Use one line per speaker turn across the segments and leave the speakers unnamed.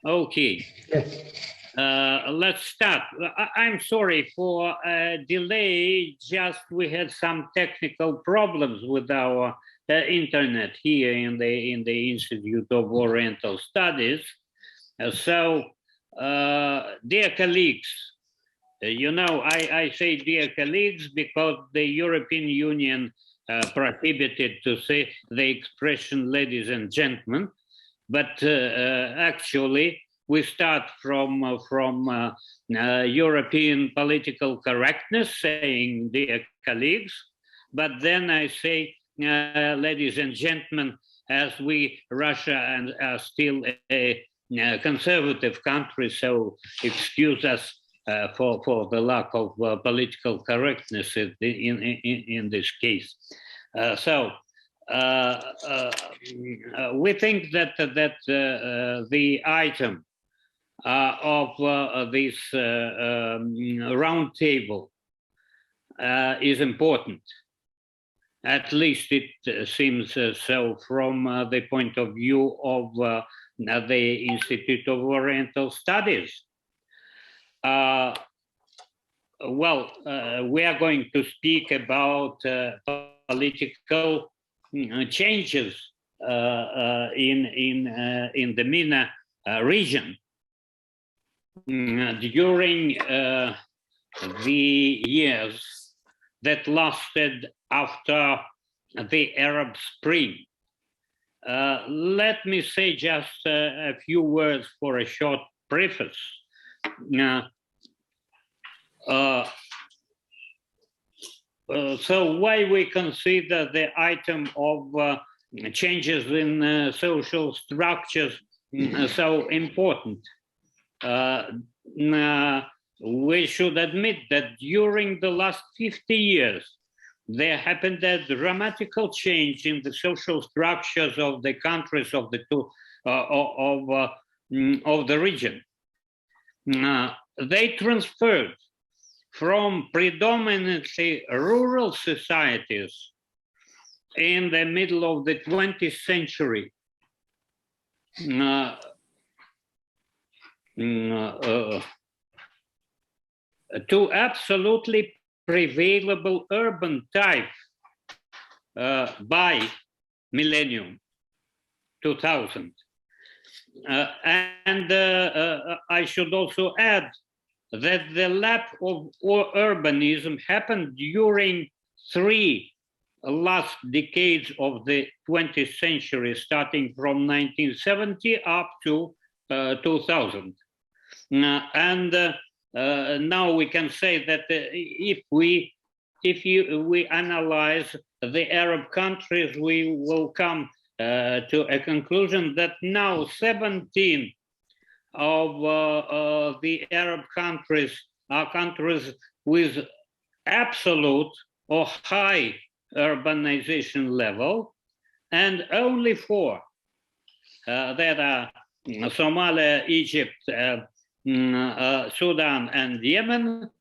Okay.
Yes.
Let's start. I'm sorry for delay. Just we had some technical problems with our internet here in the Institute of Oriental Studies. Dear colleagues, you know, I say dear colleagues because the European Union prohibited to say the expression ladies and gentlemen, but actually we start from European political correctness, saying dear colleagues, but then I say ladies and gentlemen, as we, Russia, and are still a conservative country, so excuse us for the lack of political correctness in this case. We think that the item of this round table is important. At least it seems so from the point of view of the Institute of Oriental Studies. We are going to speak about political changes in the MENA region during the years that lasted after the Arab Spring. Let me say just a few words for a short preface. So why we consider the item of changes in social structures so important? We should admit that during the last 50 years, there happened a dramatical change in the social structures of the countries of the region. They transferred from predominantly rural societies in the middle of the 20th century to absolutely prevailable urban type by millennium 2000. I should also add that the lapse of urbanism happened during 3 last decades of the 20th century, starting from 1970 up to 2000. Now we can say that if we analyze the Arab countries, we will come to a conclusion that now 17 of the Arab countries are countries with absolute or high urbanization level, and only 4 that are Somalia, Egypt, Sudan, and Yemen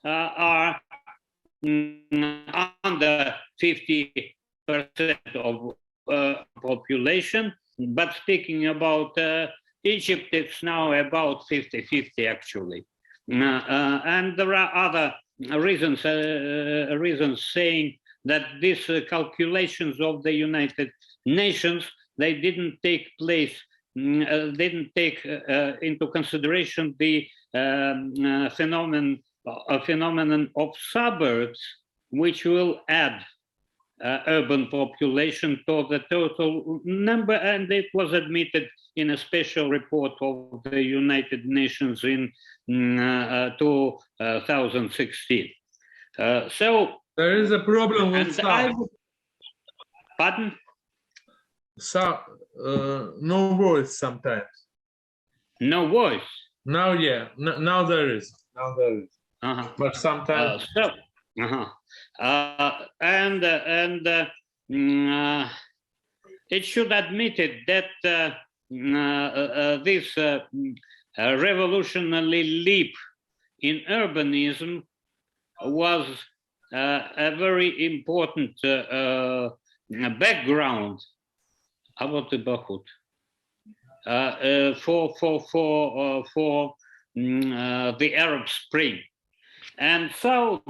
are under 50% of population. But speaking about Egypt, it's now about 50-50 actually. And there are other reasons saying that these calculations of the United Nations, they didn't take place, didn't take into consideration the phenomenon of suburbs, which will add urban population to the total number, and it was admitted in a special report of the United Nations in 2016. So
there is a problem with sound.
Pardon?
So, no voice sometimes.
No voice.
Now, yeah. Now there is. Now there is. But sometimes.
It should admit it that this revolutionary leap in urbanism was a very important background. How about the Bahout? the Arab Spring. And so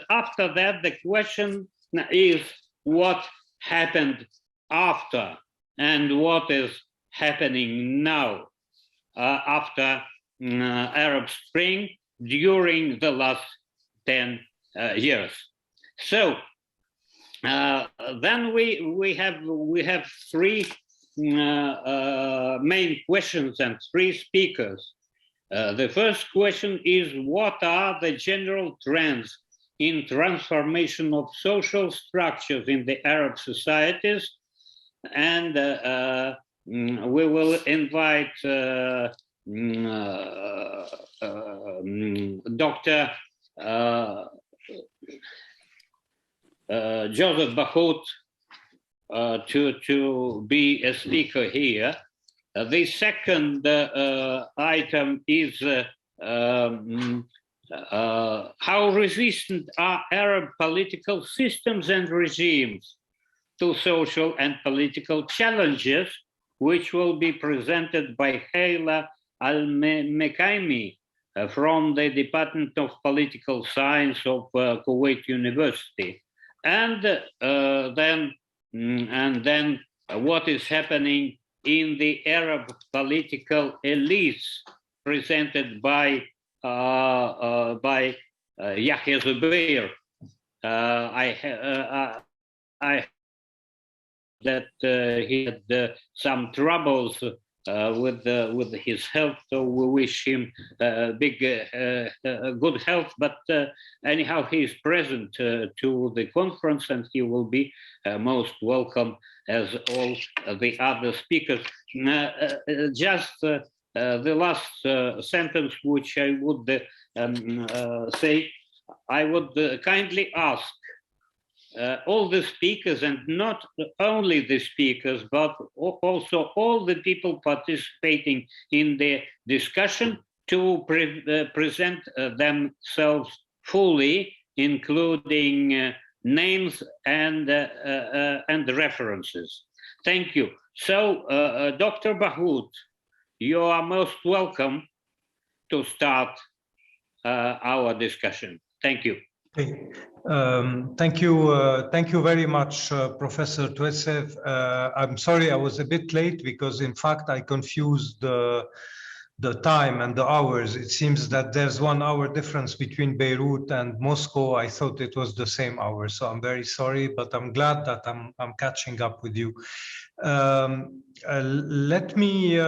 after that, the question is what happened after and what is happening now after Arab Spring during the last 10 years. So then we have three main questions and three speakers. The first question is, what are the general trends in transformation of social structures in the Arab societies? And we will invite Dr. Joseph Bahout to be a speaker here. The second item is how resistant are Arab political systems and regimes to social and political challenges, which will be presented by Haila Al-Mekaimi from the Department of Political Science of Kuwait University. And then what is happening in the Arab political elites, presented by Yahya Zubair. I that he had some troubles with his health, so we wish him good health. But anyhow, he is present to the conference, and he will be most welcome as all the other speakers. Just the last sentence, which I would say, I would kindly ask all the speakers, and not only the speakers, but also all the people participating in the discussion, to present themselves fully, including names and references. Thank you. So, Dr. Bahout, you are most welcome to start our discussion. Thank you.
Okay. Thank you very much, Professor Truevtsev. I'm sorry I was a bit late, because in fact I confused the time and the hours. It seems that there's 1 hour difference between Beirut and Moscow. I thought it was the same hour, so I'm very sorry, but I'm glad that I'm catching up with you. Let me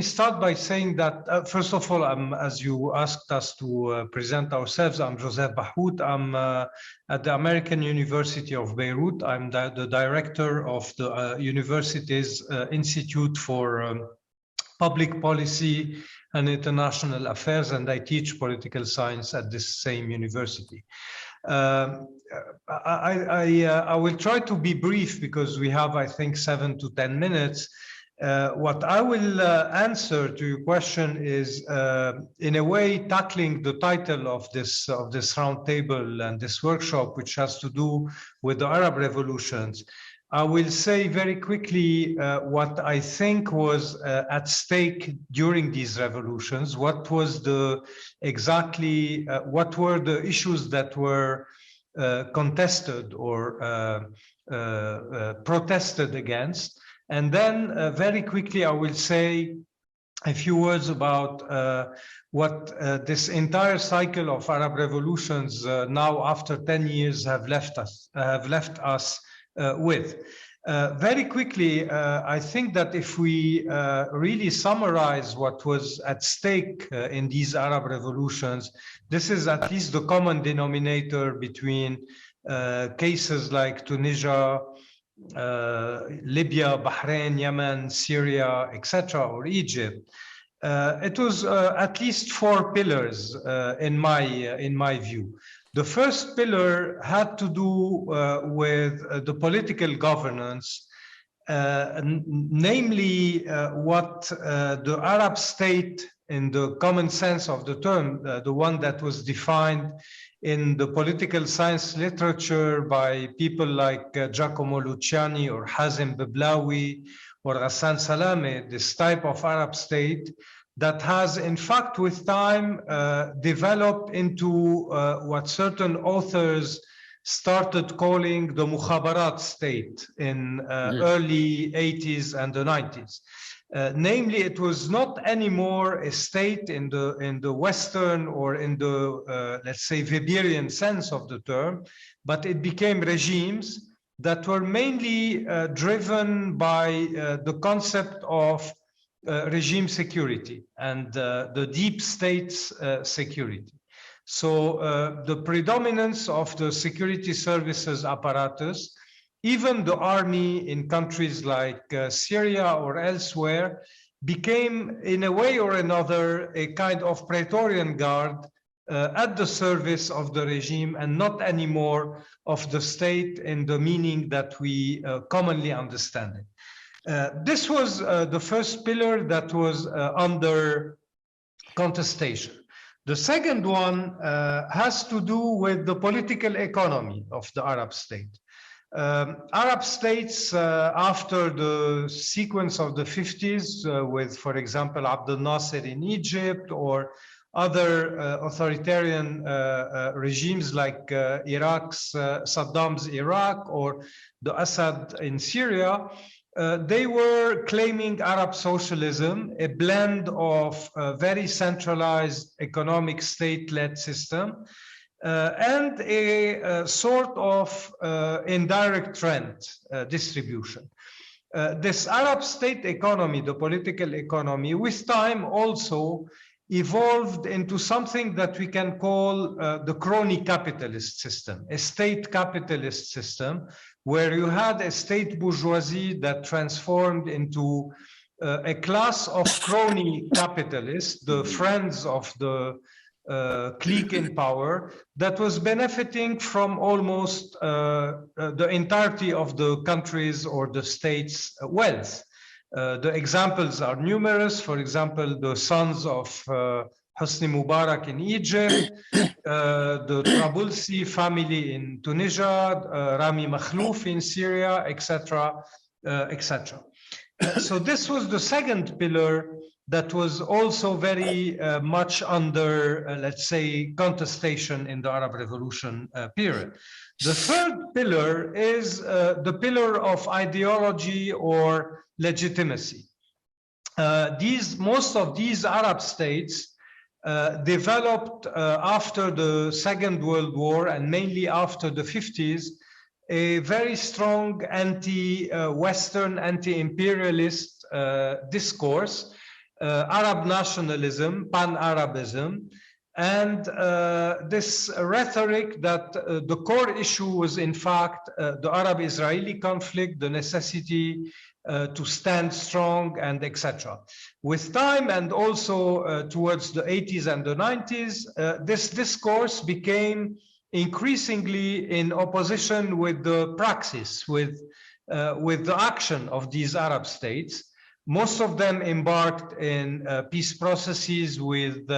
start by saying that first of all, as you asked us to present ourselves, I'm Joseph Bahout. I'm at the American University of Beirut. I'm the director of the university's Institute for Public Policy and International Affairs, and I teach political science at this same university. I will try to be brief, because we have, I think, 7 to 10 minutes. What I will answer to your question is, in a way, tackling the title of this roundtable and this workshop, which has to do with the Arab revolutions. I will say very quickly what I think was at stake during these revolutions. What was what were the issues that were contested or protested against? And then very quickly, I will say a few words about what this entire cycle of Arab revolutions now, after 10 years, have left us with. Very quickly, I think that if we really summarize what was at stake in these Arab revolutions, this is at least the common denominator between cases like Tunisia, Libya, Bahrain, Yemen, Syria, etc., or Egypt. It was at least 4 pillars in my view. The first pillar had to do with the political governance, namely what the Arab state, in the common sense of the term, the one that was defined in the political science literature by people like Giacomo Luciani or Hazem Biblawi or Ghassan Salameh, this type of Arab state that has, in fact, with time, developed into what certain authors started calling the Mukhabarat state in early 80s and the 90s. Namely, it was not anymore a state in the Western or in the, let's say, Weberian sense of the term, but it became regimes that were mainly driven by the concept of regime security and the deep state's security. So the predominance of the security services apparatus, even the army in countries like Syria or elsewhere, became in a way or another a kind of Praetorian Guard at the service of the regime and not anymore of the state in the meaning that we commonly understand it. This was the first pillar that was under contestation. The second one has to do with the political economy of the Arab state. Arab states, after the sequence of the 50s, with, for example, Abdel Nasser in Egypt or other authoritarian regimes like Saddam's Iraq or the Assad in Syria, they were claiming Arab socialism, a blend of a very centralized economic state-led system and a sort of indirect rent distribution. This Arab state economy, the political economy, with time also evolved into something that we can call the crony capitalist system, a state capitalist system, where you had a state bourgeoisie that transformed into a class of crony capitalists, the friends of the clique in power, that was benefiting from almost the entirety of the country's or the state's wealth. The examples are numerous. For example, the sons of Hosni Mubarak in Egypt, the Trabulsi family in Tunisia, Rami Makhlouf in Syria, etc., etc. So this was the second pillar that was also very much under, let's say, contestation in the Arab Revolution period. The third pillar is the pillar of ideology or legitimacy. Most of these Arab states developed after the Second World War and mainly after the 50s, a very strong anti-Western, anti-imperialist discourse, Arab nationalism, pan-Arabism, and this rhetoric that the core issue was in fact the Arab-Israeli conflict, the necessity to stand strong, and etc. With time and also towards the 80s and the 90s, this discourse became increasingly in opposition with the praxis, with the action of these Arab states. Most of them embarked in peace processes with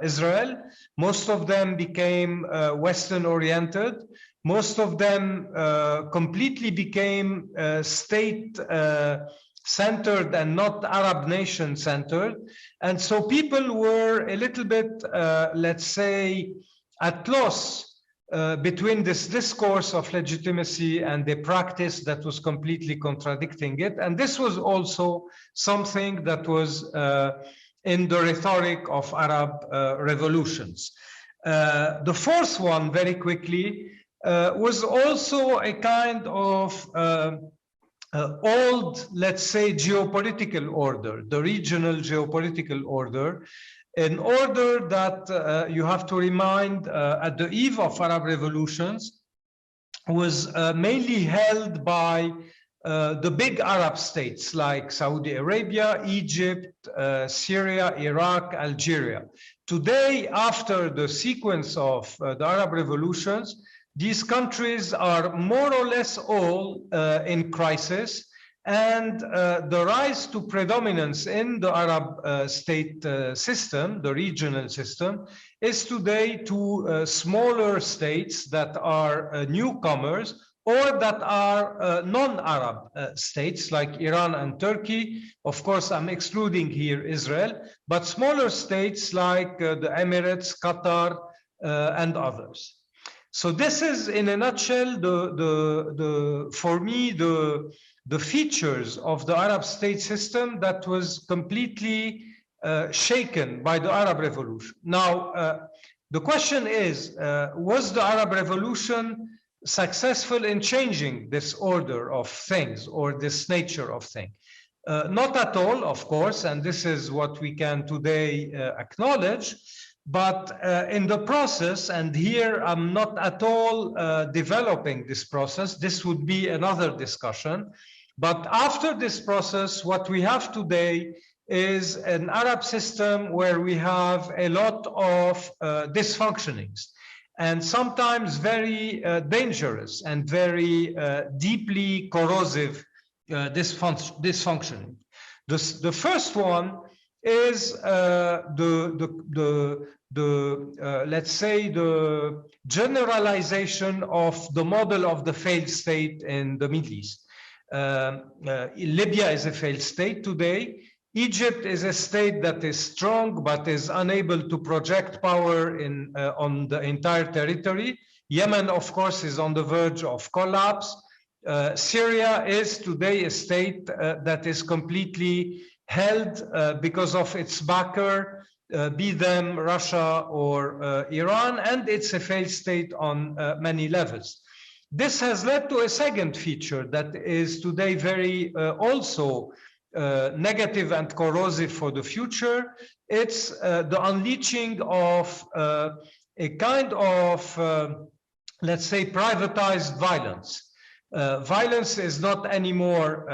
Israel. Most of them became Western-oriented. Most of them completely became state-centered and not Arab nation-centered. And so people were a little bit, let's say, at loss between this discourse of legitimacy and the practice that was completely contradicting it. And this was also something that was in the rhetoric of Arab revolutions. The fourth one, very quickly, was also a kind of old, let's say, geopolitical order, the regional geopolitical order, an order that you have to remind at the eve of Arab revolutions was mainly held by the big Arab states like Saudi Arabia, Egypt, Syria, Iraq, Algeria. Today, after the sequence of the Arab revolutions, these countries are more or less all in crisis, and the rise to predominance in the Arab state system, the regional system, is today to smaller states that are newcomers or that are non-Arab states like Iran and Turkey. Of course, I'm excluding here Israel, but smaller states like the Emirates, Qatar, and others. So this is, in a nutshell, for me, the features of the Arab state system that was completely shaken by the Arab Revolution. Now, the question is, was the Arab Revolution successful in changing this order of things or this nature of things? Not at all, of course, and this is what we can today acknowledge. But in the process, and here I'm not at all developing this process, this would be another discussion. But after this process, what we have today is an Arab system where we have a lot of dysfunctionings, and sometimes very dangerous and very deeply corrosive dysfunctioning. The first one is let's say the generalization of the model of the failed state in the Middle East. Libya is a failed state today. Egypt is a state that is strong but is unable to project power on the entire territory. Yemen, of course, is on the verge of collapse. Syria is today a state that is completely held because of its backer, be them Russia or Iran, and it's a failed state on many levels. This has led to a second feature that is today very also negative and corrosive for the future. It's the unleashing of a kind of, let's say, privatized violence. Violence is not anymore,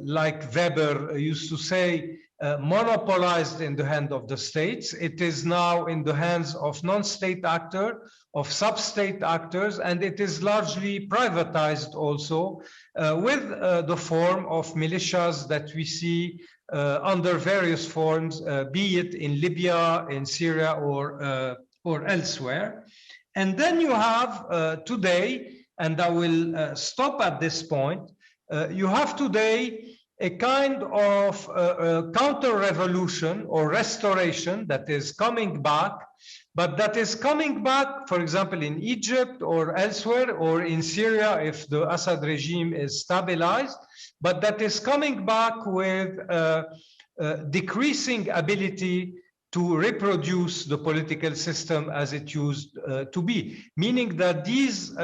like Weber used to say, monopolized in the hand of the states. It is now in the hands of non-state actors, of sub-state actors, and it is largely privatized also with the form of militias that we see under various forms, be it in Libya, in Syria, or elsewhere. And then you have today, and I will stop at this point, you have today a kind of counter-revolution or restoration that is coming back, but that is coming back, for example, in Egypt or elsewhere, or in Syria if the Assad regime is stabilized, but that is coming back with decreasing ability to reproduce the political system as it used to be, meaning that these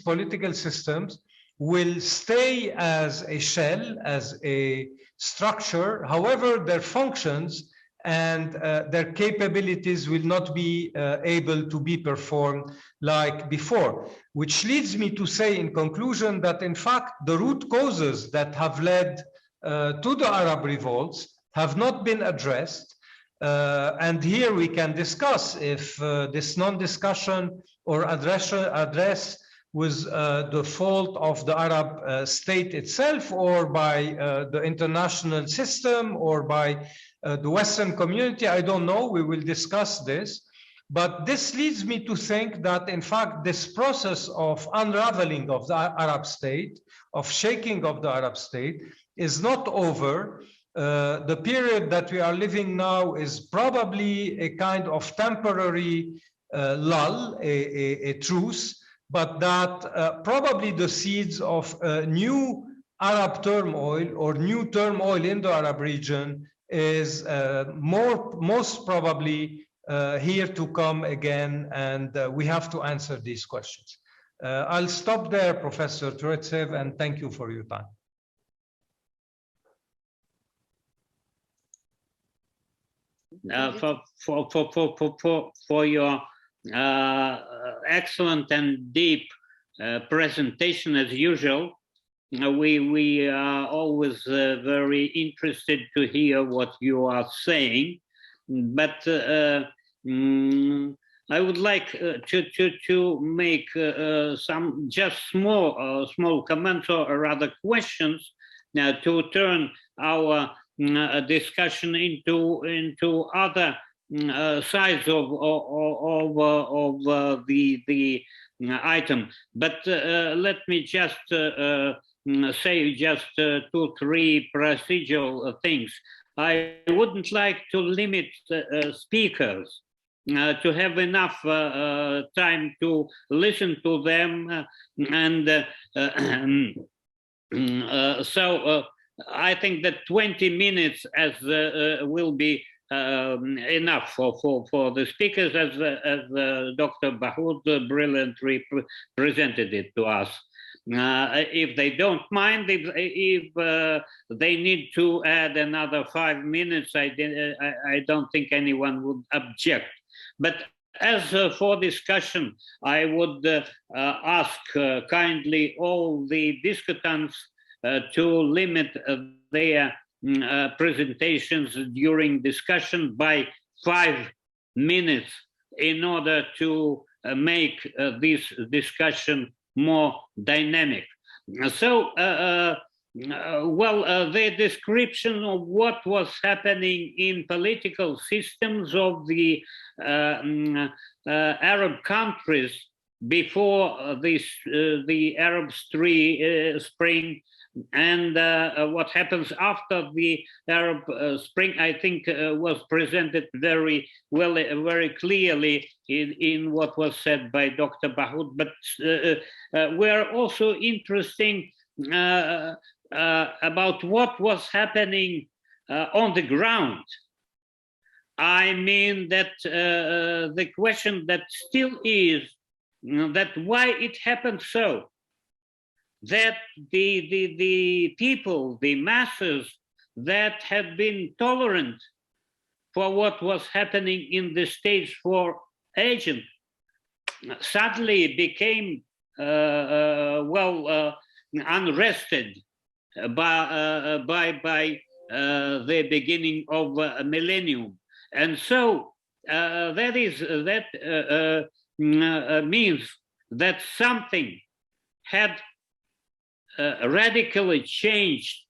political systems will stay as a shell, as a structure. However, their functions and their capabilities will not be able to be performed like before, which leads me to say in conclusion that in fact the root causes that have led to the Arab revolts have not been addressed. And here we can discuss if this non-discussion or address was the fault of the Arab state itself, or by the international system, or by the Western community. I don't know, we will discuss this. But this leads me to think that, in fact, this process of unraveling of the Arab state, of shaking of the Arab state, is not over. The period that we are living now is probably a kind of temporary lull, a truce, but that probably the seeds of new Arab turmoil or new turmoil in the Arab region is most probably here to come again, and we have to answer these questions. I'll stop there, Professor Truevtsev, and thank you for your time.
For your excellent and deep presentation, as usual. We are always very interested to hear what you are saying, but I would like to make some just small comments or rather questions to turn our discussion into other sides of the item. But let me just say just 2-3 procedural things. I wouldn't like to limit speakers to have enough time to listen to them, and so I think that 20 minutes as will be enough for the speakers, as Dr. Bahout brilliantly presented it to us. If they don't mind, if they need to add another 5 minutes, I don't think anyone would object. But as for discussion, I would ask kindly all the discussants to limit their presentations during discussion by 5 minutes in order to make this discussion more dynamic. So, the description of what was happening in political systems of the Arab countries before the Arab Spring, and what happens after the Arab Spring, I think was presented very well, very clearly in what was said by Dr. Bahout. But we're also interesting about what was happening on the ground. I mean that the question that still is, that why it happened so, that the people, the masses that had been tolerant for what was happening in the stage 4 agent suddenly became unrested by the beginning of a millennium. And so that means that something had radically changed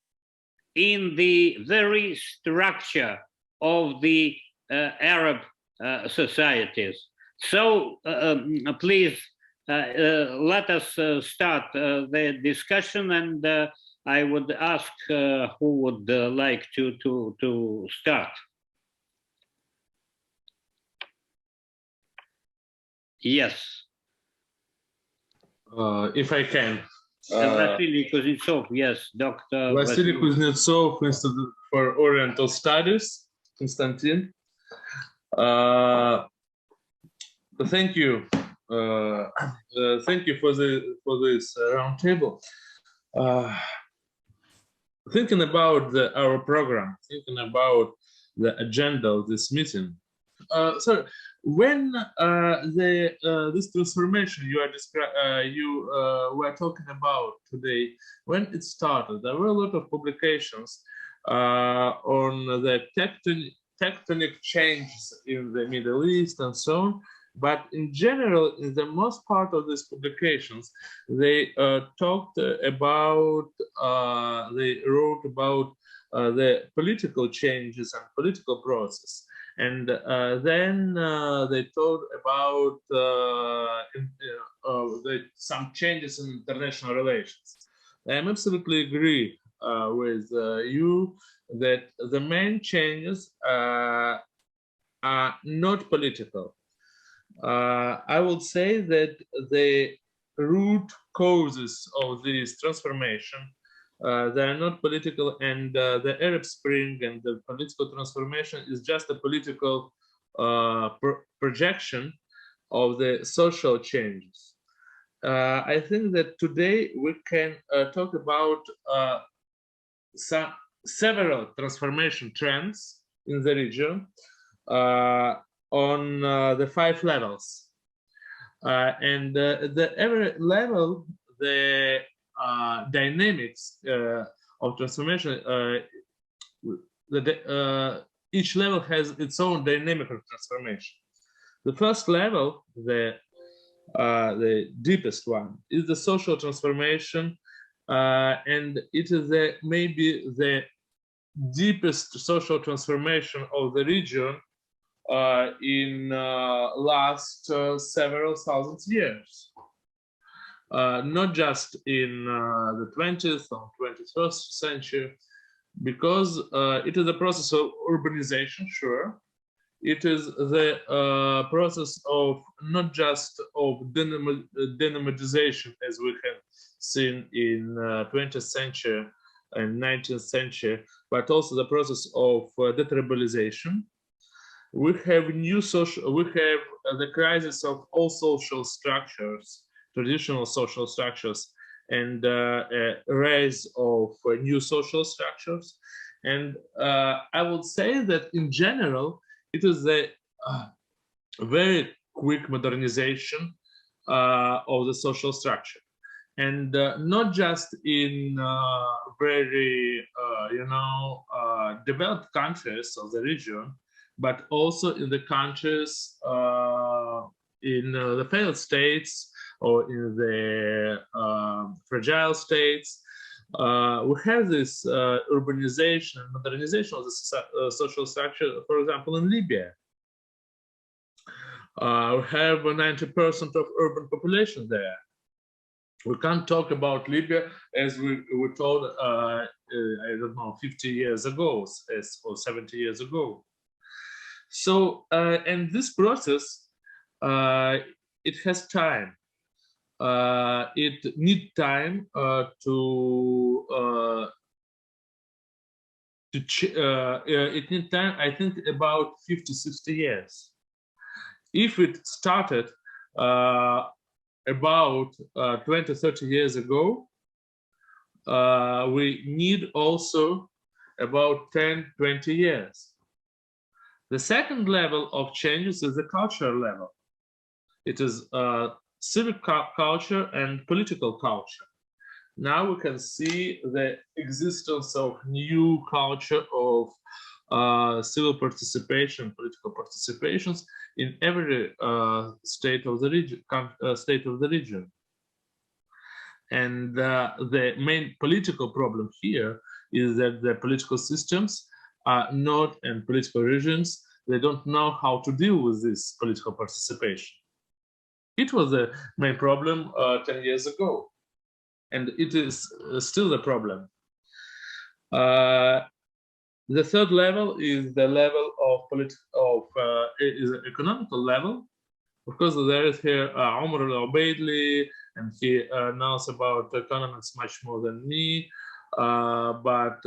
in the very structure of the Arab societies. So please let us start the discussion, and I would ask who would like to start. Yes.
If I can.
Vasily Kuznetsov, yes, Dr.
Vasily Kuznetsov, Institute for Oriental Studies, Konstantin. Thank you. Thank you for this round table. Thinking about our program, thinking about the agenda of this meeting. So when this transformation you were talking about today, when it started, there were a lot of publications on the tectonic changes in the Middle East and so on. But in general, in the most part of these publications, they talked about, they wrote about the political changes and political process. And then they talked about some changes in international relations. I absolutely agree with you that the main changes are not political. I would say that the root causes of this transformation, they are not political, and the Arab Spring and the political transformation is just a political projection of the social changes. I think that today we can talk about several transformation trends in the region on the 5 levels. And every level, the dynamics of transformation, each level has its own dynamic of transformation. The first level, the deepest one, is the social transformation and it is maybe the deepest social transformation of the region in last several thousand years. Not just in the 20th or 21st century, because it is a process of urbanization, sure. It is the process of not just of denomadization, as we have seen in 20th century and 19th century, but also the process of detribalization. We have the crisis of all social structures, traditional social structures, and a rise of new social structures. And I would say that in general, it is a very quick modernization of the social structure. And not just in very, developed countries of the region, but also in the countries in the failed states or in the fragile states. We have this urbanization and modernization of the social structure, for example, in Libya. We have 90% of urban population there. We can't talk about Libya as we were told, I don't know, 50 years ago or 70 years ago. So, and this process, it has time. It needs time it needs time, I think, about 50, 60 years. If it started about 20, 30 years ago, we need also about 10, 20 years. The second level of changes is the cultural level. It is civic culture and political culture. Now we can see the existence of new culture of civil participation, political participations in every state of the region. And the main political problem here is that the political systems are not, and political regimes, they don't know how to deal with this political participation. It was the main problem 10 years ago, and it is still the problem. The third level is the level of is an economical level. Of course, there is here Omar al-Ubaidli, and he knows about economics much more than me. But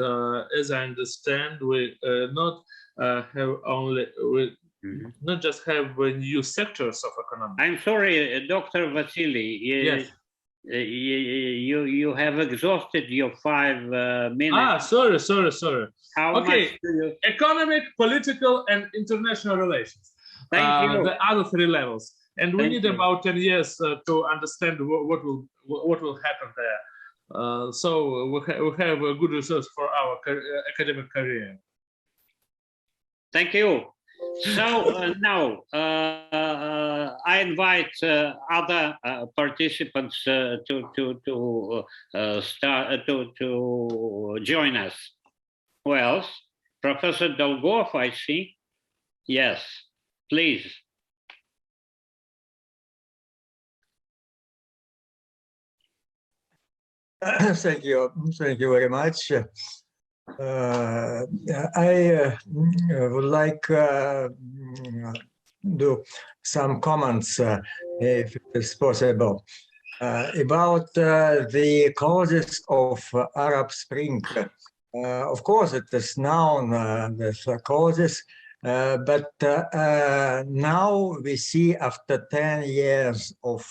as I understand, we not have only not just have new sectors of economics.
I'm sorry, Dr. Vasily.
Yes.
You have exhausted your 5 minutes.
Sorry.
How
okay.
much do you...
Economic, political, and international relations.
Thank you.
The other 3 levels, and we need about 10 years to understand what will happen there. So we have a good resource for our academic career.
Thank you. So now I invite other participants to join us. Who else? Professor Dolgov, I see. Yes, please.
Thank you very much. I would like do some comments, if it's possible, about the causes of Arab Spring. Of course, it is known the causes, but now we see after 10 years of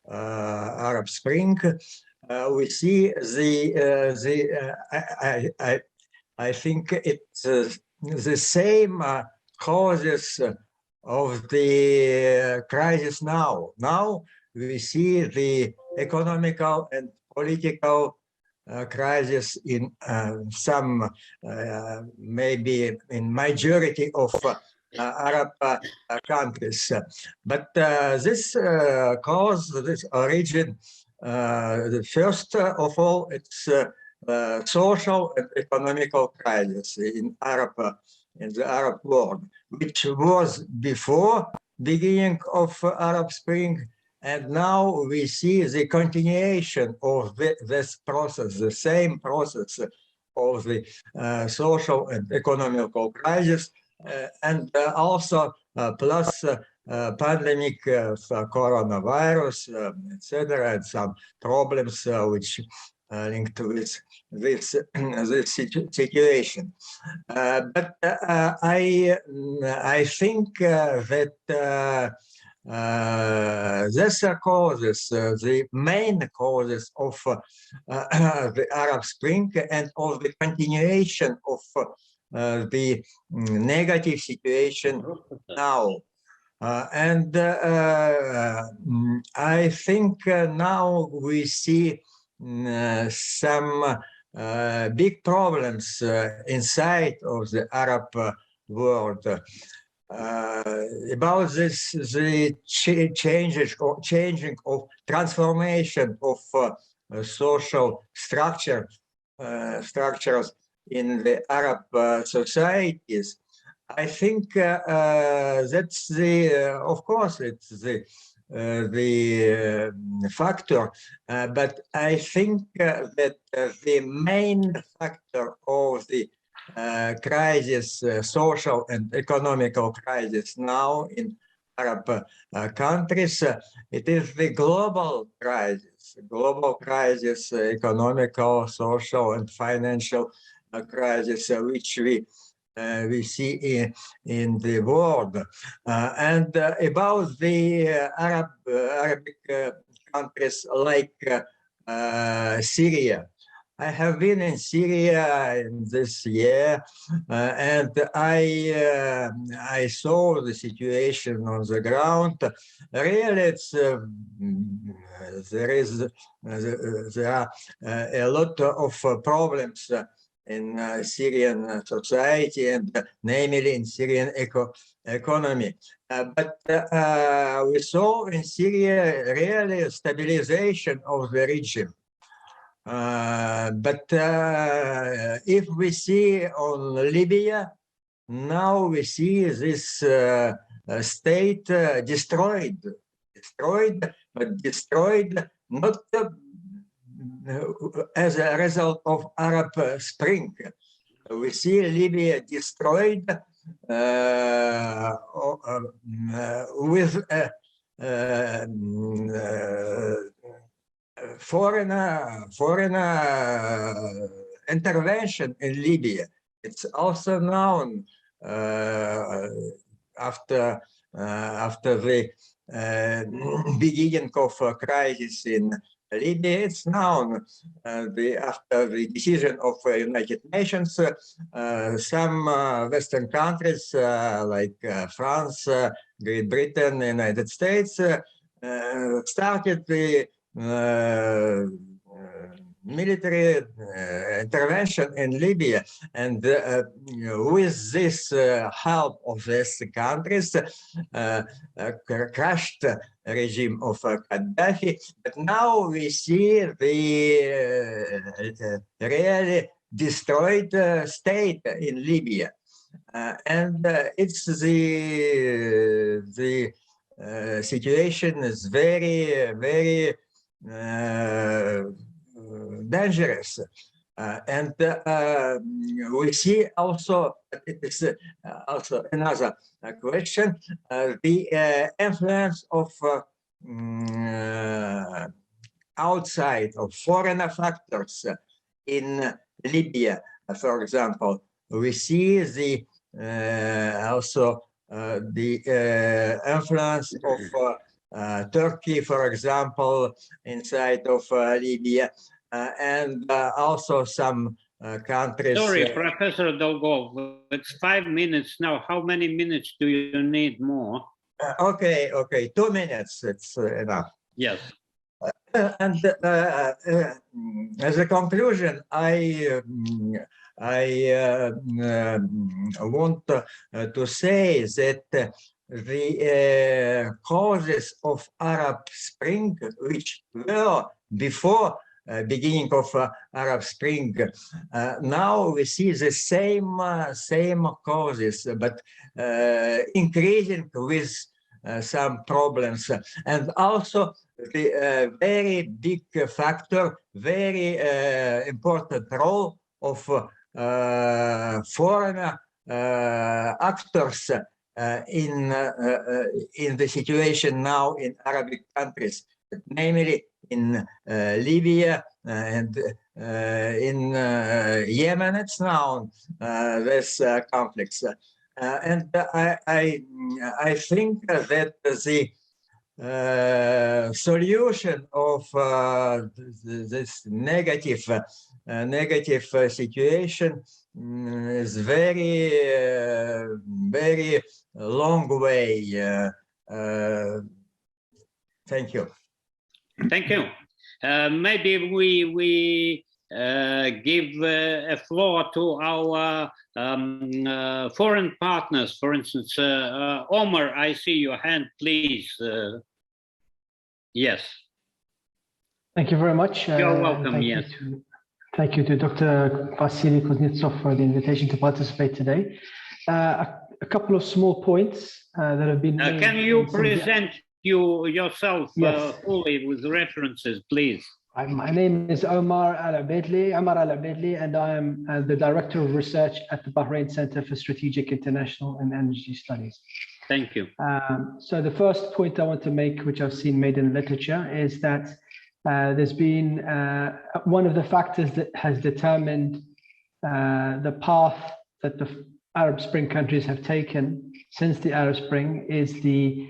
Arab Spring, we see I think it's the same causes of the crisis now. Now we see the economical and political crisis in some, maybe in majority of Arab countries. But this cause, this origin First of all, it's social and economical crisis in the Arab world, which was before beginning of Arab Spring, and now we see the continuation of this process, the same process of the social and economical crisis, and also plus pandemic of coronavirus, etc., and some problems which linked with this situation. But I think that these causes, the main causes of the Arab Spring and of the continuation of the negative situation now. And I think now we see some big problems inside of the Arab world. About this, the changing of transformation of social structures in the Arab societies. I think that's of course, it's the factor, but I think that the main factor of the crisis, social and economical crisis now in Arab countries, it is the global crisis, economical, social and financial crisis, which we see in the world. And about the Arabic countries like Syria. I have been in Syria in this year, and I saw the situation on the ground. Really, it's there are a lot of problems in Syrian society, and namely in Syrian economy. But we saw in Syria really a stabilization of the regime. But if we see on Libya, now we see this state destroyed not as a result of Arab Spring. We see Libya destroyed with foreign intervention in Libya. It's also known after the beginning of a crisis in Libya. It's known after the decision of United Nations, some Western countries like France, Great Britain, United States started the military intervention in Libya, and with this help of these countries, crushed regime of Gaddafi. But now we see the really destroyed state in Libya, and it's the situation is very dangerous, and we see also, it is also another question, the influence of outside of foreign factors in Libya. For example, we see the also the influence of Turkey, for example, inside of Libya, and also some countries.
Sorry, Professor Dolgov, it's 5 minutes now. How many minutes do you need more?
Okay, 2 minutes, it's enough.
Yes.
And as a conclusion, I want to say that the causes of Arab Spring, which were before beginning of Arab Spring. Now we see the same causes, but increasing with some problems, and also the very big factor, very important role of foreign actors in the situation now in Arabic countries, namely in Libya and in Yemen. It's now this conflicts, and I think that the solution of this negative situation is very long way. Thank you.
Thank you. Maybe we give a floor to our foreign partners. For instance, Omar, I see your hand, please. Yes.
Thank you very much.
You're welcome, yes.
Thank you to Dr. Vasily Kuznetsov for the invitation to participate today. A couple of small points that have been made.
Can you present yourself fully with references, please?
My name is Omar Al-Abedli, and I am the Director of Research at the Bahrain Center for Strategic International and Energy Studies.
Thank you.
So the first point I want to make, which I've seen made in literature, is that there's been one of the factors that has determined the path that the Arab Spring countries have taken since the Arab Spring is the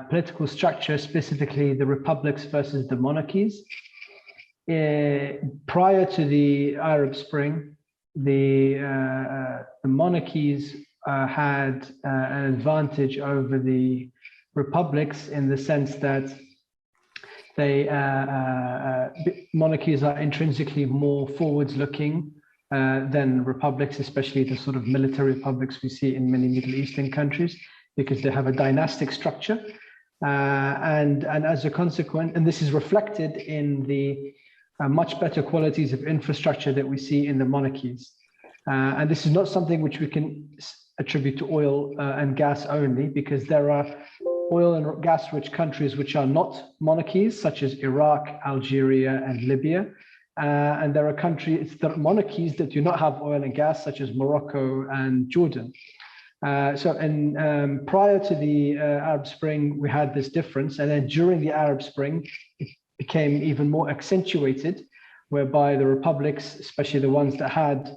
political structure, specifically the republics versus the monarchies. Prior to the Arab Spring, the monarchies had an advantage over the republics in the sense that monarchies are intrinsically more forwards-looking than republics, especially the sort of military republics we see in many Middle Eastern countries, because they have a dynastic structure. And as a consequence, and this is reflected in the much better qualities of infrastructure that we see in the monarchies. And this is not something which we can attribute to oil and gas only, because there are oil and gas-rich countries which are not monarchies, such as Iraq, Algeria, and Libya. And there are countries, there are monarchies that do not have oil and gas, such as Morocco and Jordan. Prior to the Arab Spring, we had this difference. And then during the Arab Spring, it became even more accentuated, whereby the republics, especially the ones that had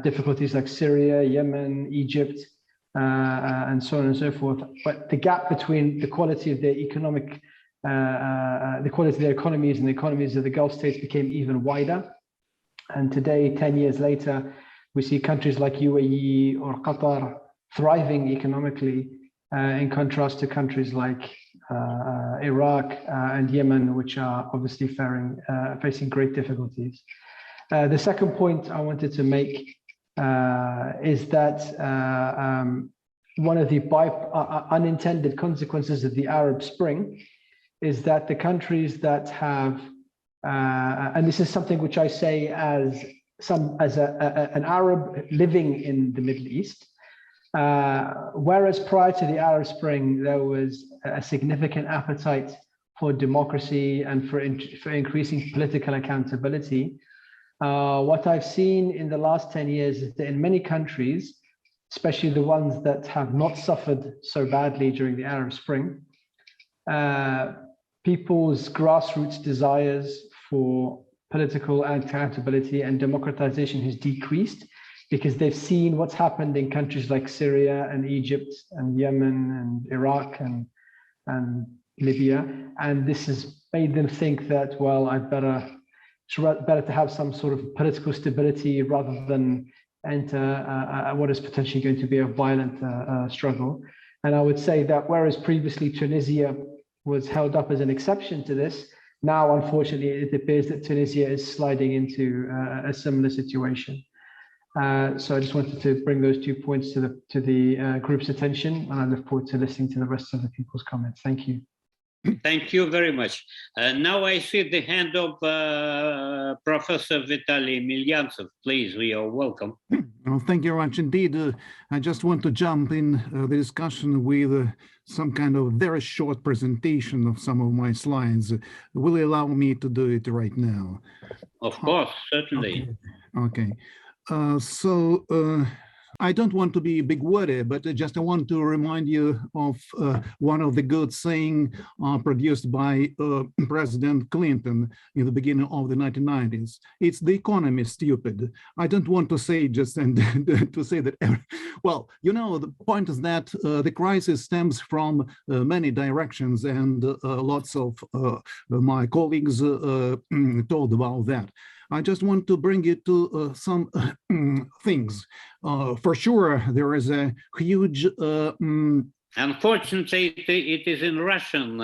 difficulties like Syria, Yemen, Egypt, and so on and so forth. But the gap between the quality of their economic, the quality of their economies and the economies of the Gulf states became even wider. And today, 10 years later, we see countries like UAE or Qatar thriving economically, in contrast to countries like Iraq and Yemen, which are obviously facing great difficulties. The second point I wanted to make is that one of the unintended consequences of the Arab Spring is that the countries that have, and this is something which I say as an Arab living in the Middle East, whereas prior to the Arab Spring, there was a significant appetite for democracy and for increasing political accountability. What I've seen in the last 10 years is that in many countries, especially the ones that have not suffered so badly during the Arab Spring, people's grassroots desires for political accountability and democratization has decreased, because they've seen what's happened in countries like Syria and Egypt and Yemen and Iraq and Libya. And this has made them think that, well, it's better to have some sort of political stability rather than enter what is potentially going to be a violent struggle. And I would say that whereas previously Tunisia was held up as an exception to this, now, unfortunately, it appears that Tunisia is sliding into a similar situation. So I just wanted to bring those 2 points to the group's attention, and I look forward to listening to the rest of the people's comments. Thank you.
Thank you very much. Now I see the hand of Professor Vitaly Smilyanskaya. Please, we are welcome.
Well, thank you very much indeed. I just want to jump in the discussion with some kind of very short presentation of some of my slides. Will you allow me to do it right now?
Of course, certainly.
Okay. I don't want to be big wordy, but I want to remind you of one of the good sayings produced by President Clinton in the beginning of the 1990s. It's the economy, stupid. I don't want to say just and to say that, well, you know, the point is that the crisis stems from many directions, and lots of my colleagues told about that. I just want to bring you to some things. For sure, there is a huge...
Unfortunately, it is in Russian,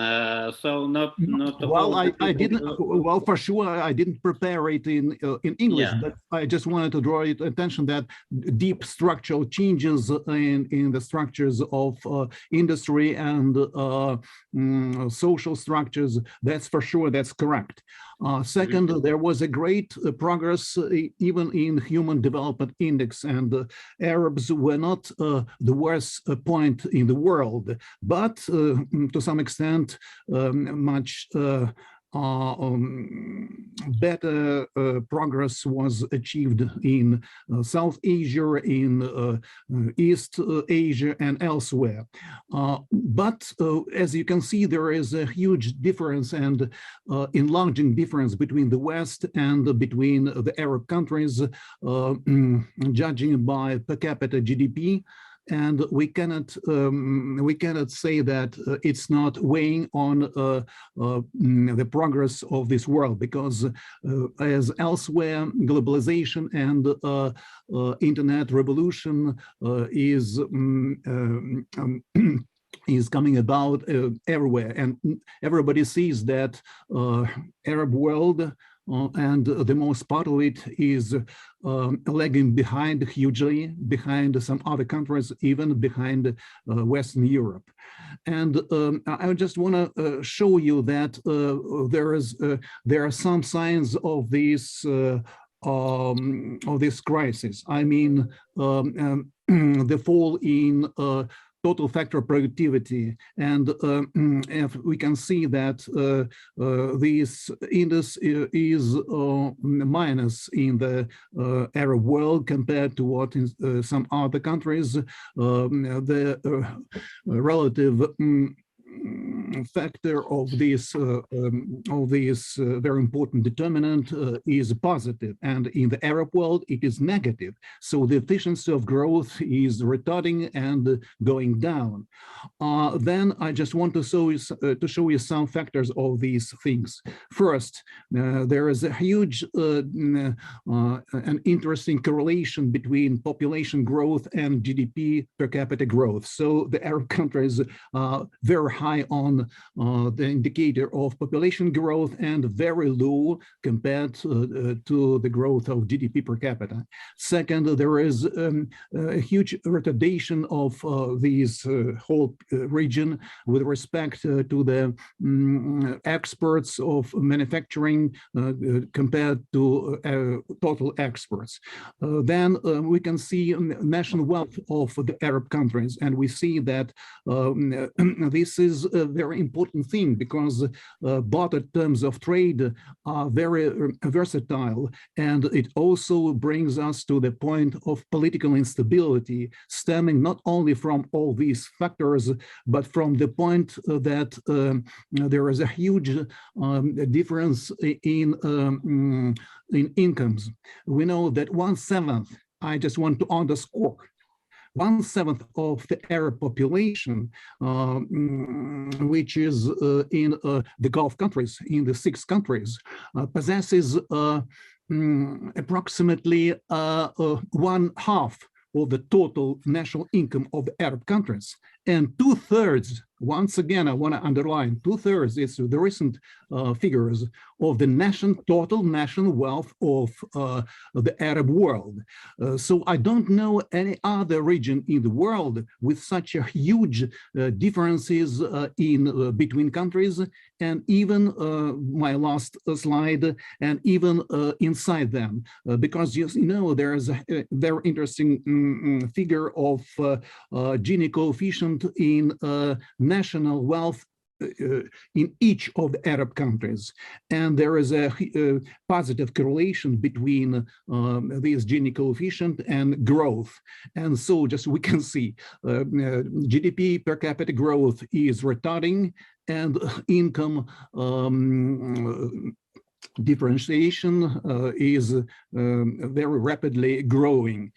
so not.
Well, I didn't. Well, for sure, I didn't prepare it in English, yeah. But I just wanted to draw your attention that deep structural changes in the structures of industry and social structures. That's for sure. That's correct. Second, there was a great progress even in Human Development Index, and Arabs were not the worst point in the world, but to some extent, much better progress was achieved in South Asia, in East Asia, and elsewhere. But as you can see, there is a huge difference and enlarging difference between the West and between the Arab countries, judging by per capita GDP. And we cannot say that it's not weighing on the progress of this world, because as elsewhere, globalization and internet revolution is coming about everywhere, and everybody sees that Arab world and the most part of it is lagging behind hugely, behind some other countries, even behind Western Europe. And I just want to show you that there are some signs of this crisis. I mean, the fall in total factor productivity, and if we can see that this index is minus in the Arab world compared to what in some other countries. The relative factor of this very important determinant is positive, and in the Arab world it is negative. So the efficiency of growth is retarding and going down. Then I just want to show you some factors of these things. First, there is a huge and interesting correlation between population growth and GDP per capita growth. So the Arab countries are very high on the indicator of population growth and very low compared to the growth of GDP per capita. Second, there is a huge retardation of this whole region with respect to the exports of manufacturing compared to total exports. Then we can see national wealth of the Arab countries, and we see that this is a very important thing, because barter terms of trade are very versatile, and it also brings us to the point of political instability, stemming not only from all these factors, but from the point that there is a huge difference in incomes. We know that 1/7, I just want to underscore, 1/7 of the Arab population, which is in the Gulf countries, in the 6 countries, possesses approximately 1/2 of the total national income of the Arab countries. And 2/3, once again, I want to underline, 2/3, it's the recent figures of the total national wealth of the Arab world. So I don't know any other region in the world with such a huge differences between countries, and even my last slide, and even inside them, because you know there is a very interesting figure of Gini coefficient in national wealth in each of the Arab countries, and there is a positive correlation between this Gini coefficient and growth. And so just we can see GDP per capita growth is retarding, and income differentiation is very rapidly growing.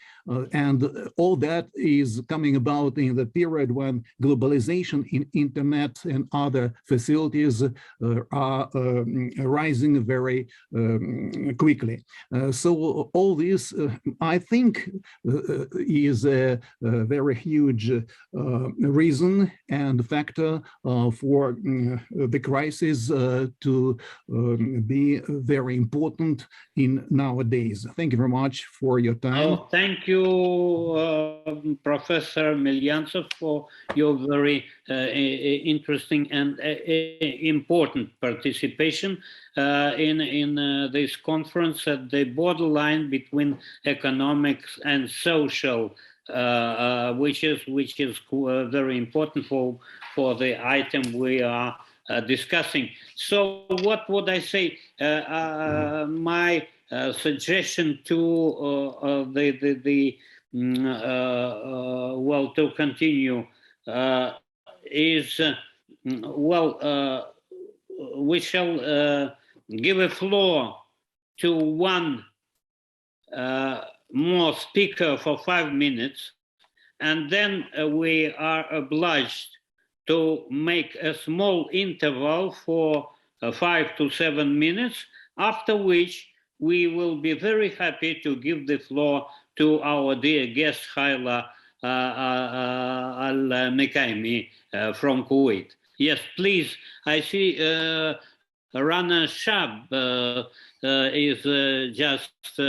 And all that is coming about in the period when globalization in internet and other facilities are rising very quickly. So all this, I think, is a very huge reason and factor for the crisis to be very important in nowadays. Thank you very much for your time.
Oh, thank you, Professor Smilyanskaya, for your very interesting and important participation in this conference at the borderline between economics and social, which is very important for the item we are discussing. So what would I say? My suggestion to to continue is we shall give a floor to one more speaker for 5 minutes, and then we are obliged to make a small interval for 5 to 7 minutes, after which we will be very happy to give the floor to our dear guest, Haila Al-Mekaimi from Kuwait. Yes, please. I see Rana Shab is just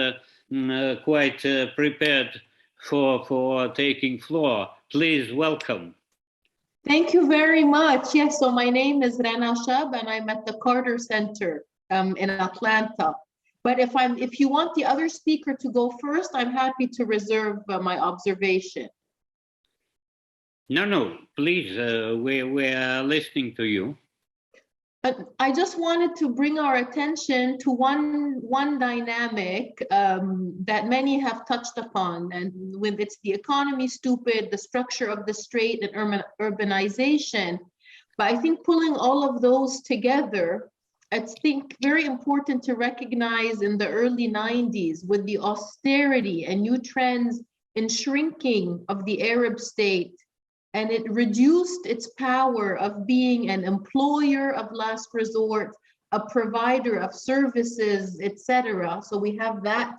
quite prepared for taking floor. Please, welcome.
Thank you very much. Yes, so my name is Rana Shab, and I'm at the Carter Center in Atlanta. But if you want the other speaker to go first, I'm happy to reserve my observation.
No, please, we are listening to you.
But I just wanted to bring our attention to one dynamic that many have touched upon, and when it's the economy stupid, the structure of the state, and urbanization. But I think pulling all of those together, I think very important to recognize in the early 90s with the austerity and new trends in shrinking of the Arab state, and it reduced its power of being an employer of last resort, a provider of services, etc. So we have that,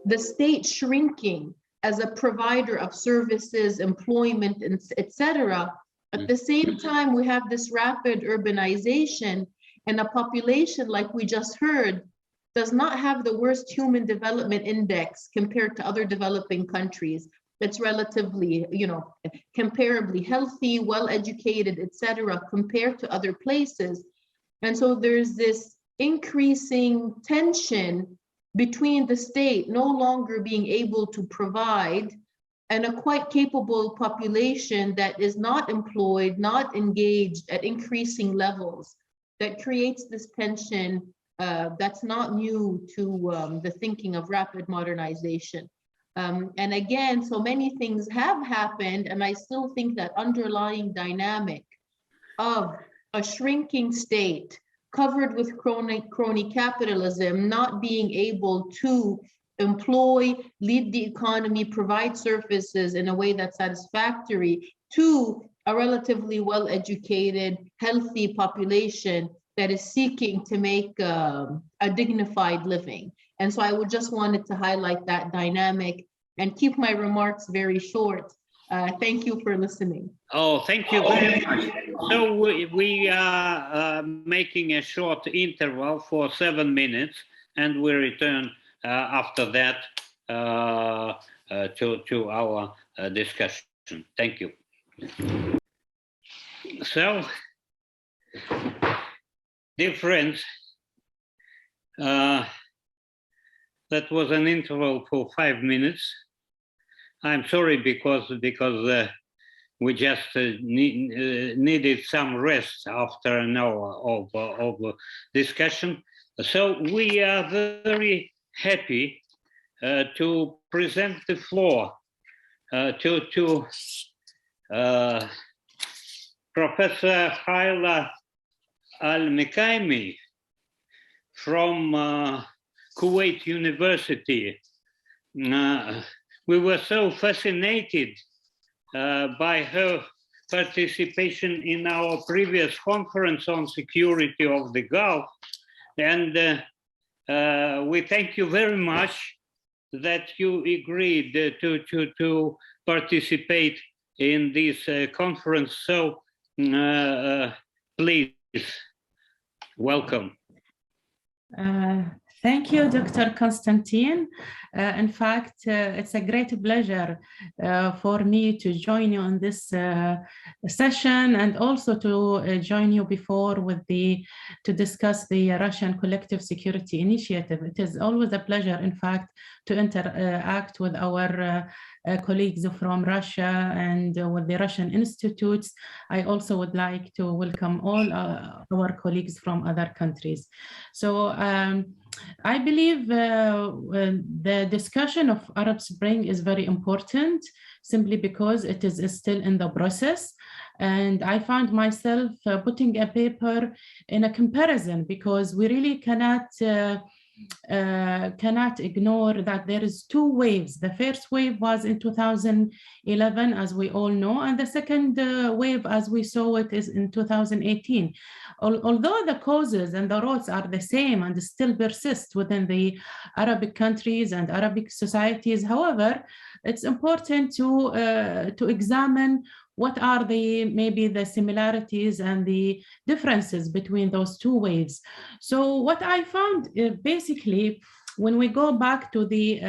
the state shrinking as a provider of services, employment, etc. At the same time, we have this rapid urbanization, and a population, like we just heard, does not have the worst human development index compared to other developing countries. It's relatively, comparably healthy, well-educated, etc., compared to other places. And so there's this increasing tension between the state no longer being able to provide and a quite capable population that is not employed, not engaged at increasing levels, that creates this tension that's not new to the thinking of rapid modernization. And again, so many things have happened, and I still think that underlying dynamic of a shrinking state covered with crony capitalism, not being able to employ, lead the economy, provide services in a way that's satisfactory to a relatively well-educated, healthy population that is seeking to make a dignified living. And so I would just wanted to highlight that dynamic and keep my remarks very short. Thank you for listening.
Oh, thank you very much. So we are making a short interval for 7 minutes, and we return after that to our discussion. Thank you. So, dear friends, that was an interval for 5 minutes. I'm sorry because we just needed some rest after an hour of discussion. So we are very happy to present the floor to Professor Haila Al-Mekaimi from Kuwait University. We were so fascinated by her participation in our previous conference on security of the Gulf. And we thank you very much that you agreed to participate in this conference. So please, welcome.
Thank you, Dr. Konstantin. In fact, it's a great pleasure for me to join you on this session, and also to join you before to discuss the Russian Collective Security Initiative. It is always a pleasure, in fact, to interact with our colleagues from Russia and with the Russian institutes. I also would like to welcome all our colleagues from other countries. So I believe the discussion of Arab Spring is very important, simply because it is still in the process. And I found myself putting a paper in a comparison, because we really cannot ignore that there is two waves. The first wave was in 2011, as we all know, and the second wave, as we saw it, is in 2018. Although the causes and the roots are the same and still persist within the Arabic countries and Arabic societies, however, it's important to examine what are maybe the similarities and the differences between those two waves. So what I found basically, when we go back to the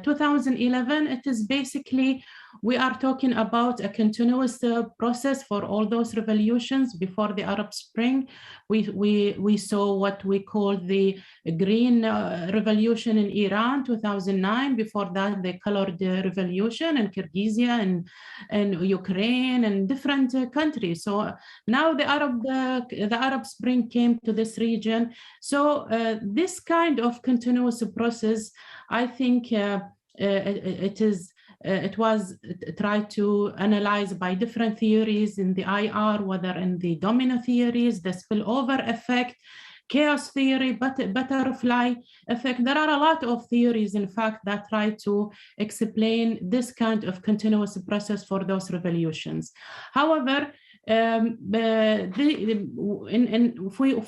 2011, it is basically, we are talking about a continuous process for all those revolutions before the Arab Spring. We saw what we call the Green Revolution in Iran, 2009. Before that, the Colored Revolution in Kyrgyzstan and Ukraine and different countries. So now the Arab Spring came to this region. So this kind of continuous process, I think it was tried to analyze by different theories in the IR, whether in the domino theories, the spillover effect, chaos theory, butterfly effect. There are a lot of theories, in fact, that try to explain this kind of continuous process for those revolutions. However, if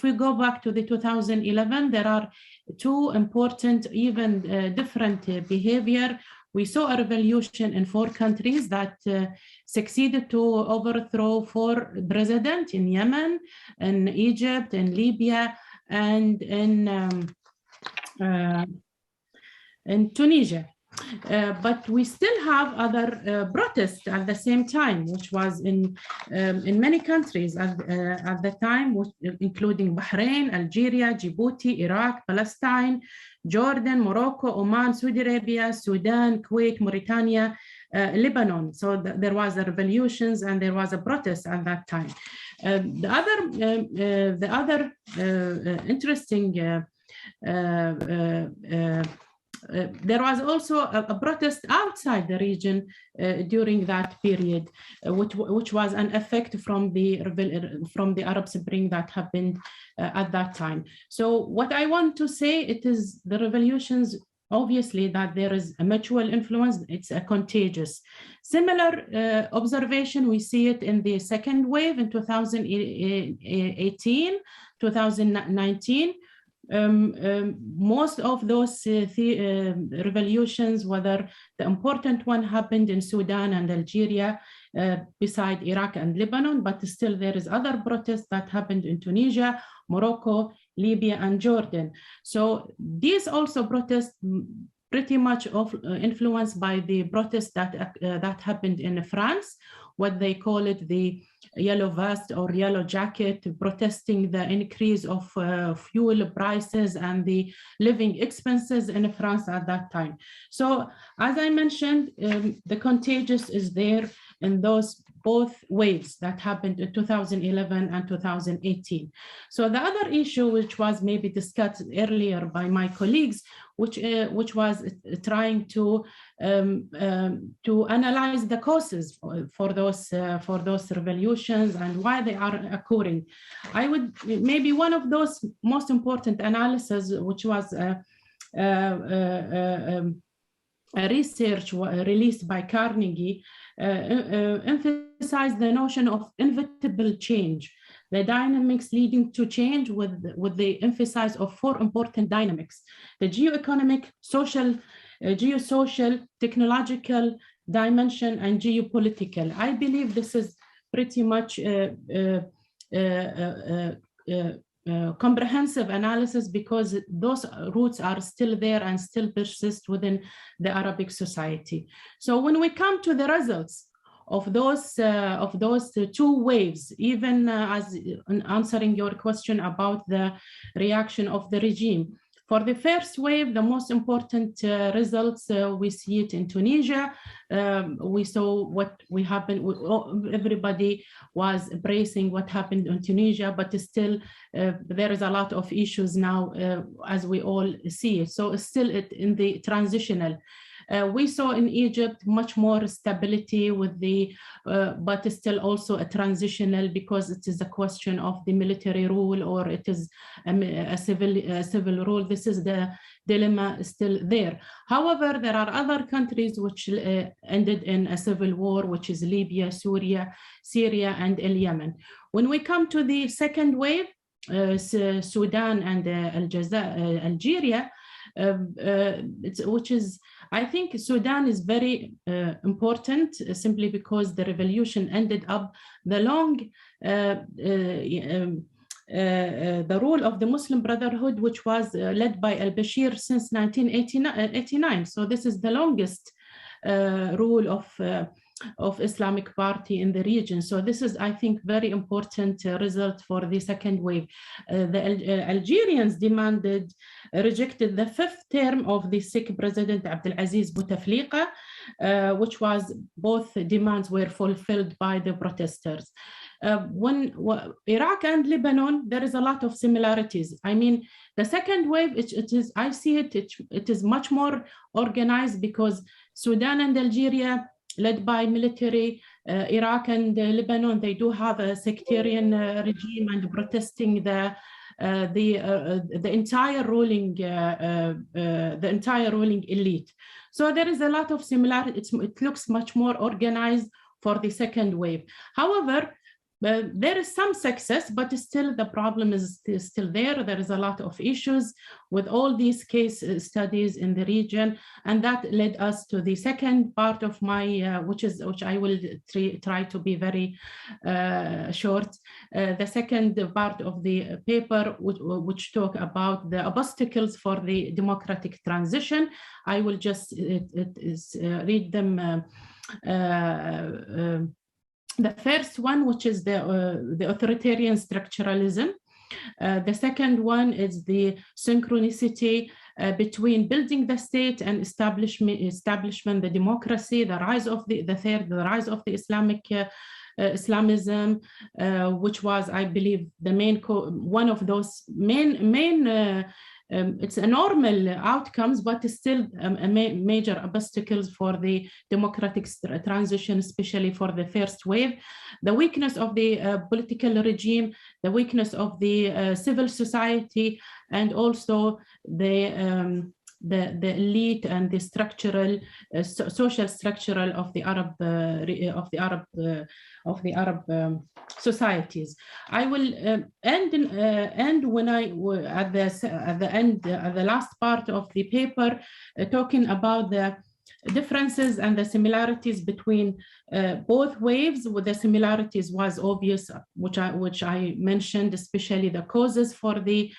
we go back to the 2011, there are two important, even different behavior. We saw a revolution in 4 countries that succeeded to overthrow 4 presidents in Yemen, in Egypt, in Libya, and in Tunisia. But we still have other protests at the same time, which was in many countries at the time, including Bahrain, Algeria, Djibouti, Iraq, Palestine, Jordan, Morocco, Oman, Saudi Arabia, Sudan, Kuwait, Mauritania, Lebanon. So there was a revolutions and there was a protest at that time. The other interesting there was also a protest outside the region during that period, which was an effect from the Arab Spring that happened at that time. So what I want to say, it is the revolutions, obviously, that there is a mutual influence. It's a contagious. Similar observation, we see it in the second wave in 2018, 2019. most of those revolutions, whether the important one happened in Sudan and Algeria, beside Iraq and Lebanon, but still there is other protests that happened in Tunisia, Morocco, Libya, and Jordan. So these also protests pretty much influenced by the protests that happened in France, what they call it the yellow vest or yellow jacket, protesting the increase of fuel prices and the living expenses in France at that time. So as I mentioned, the contagious is there in those both waves that happened in 2011 and 2018. So the other issue, which was maybe discussed earlier by my colleagues, which was trying to analyze the causes for those revolutions and why they are occurring. I would maybe one of those most important analysis, which was a research released by Carnegie, emphasized the notion of inevitable change, the dynamics leading to change with the emphasis of four important dynamics: the geo-economic, social, geosocial, technological dimension, and geopolitical. I believe this is pretty much comprehensive analysis, because those roots are still there and still persist within the Arabic society. So when we come to the results of those two waves, even as in answering your question about the reaction of the regime, for the first wave, the most important results, we see it in Tunisia. We saw what happened. Everybody was embracing what happened in Tunisia, but still there is a lot of issues now, as we all see. So still in the transitional. We saw in Egypt much more stability with but still also a transitional, because it is a question of the military rule or it is a civil rule. This is the dilemma still there. However, there are other countries which ended in a civil war, which is Libya, Syria, and Yemen. When we come to the second wave, Sudan and Algeria, which is, I think Sudan is very important, simply because the revolution ended up the rule of the Muslim Brotherhood, which was led by al-Bashir since 1989. So this is the longest rule of Islamic Party in the region. So this is, I think, very important result for the second wave. The Algerians rejected the fifth term of the sick President Abdelaziz Bouteflika, which was both demands were fulfilled by the protesters. When Iraq and Lebanon, there is a lot of similarities. I mean, the second wave, I see it is much more organized, because Sudan and Algeria, led by military, Iraq and Lebanon, they do have a sectarian regime and protesting the entire ruling elite. So there is a lot of similarity. It looks much more organized for the second wave. However, there is some success, but still the problem is still there. There is a lot of issues with all these case studies in the region, and that led us to the second part of my, which I will try to be very short. The second part of the paper, which talk about the obstacles for the democratic transition. I will just read them. The first one, which is the authoritarian structuralism. The second one is the synchronicity between building the state and establishment, the democracy, the rise of the rise of the Islamism, which was, I believe, the one of those main it's a normal outcomes, but it's still major obstacles for the democratic transition, especially for the first wave. The weakness of the political regime, the weakness of the civil society, and also the the elite and the structural, social structural of the Arab societies. I will end when at the last part of the paper, talking about the differences and the similarities between both waves. With the similarities was obvious, which I mentioned, especially the causes for the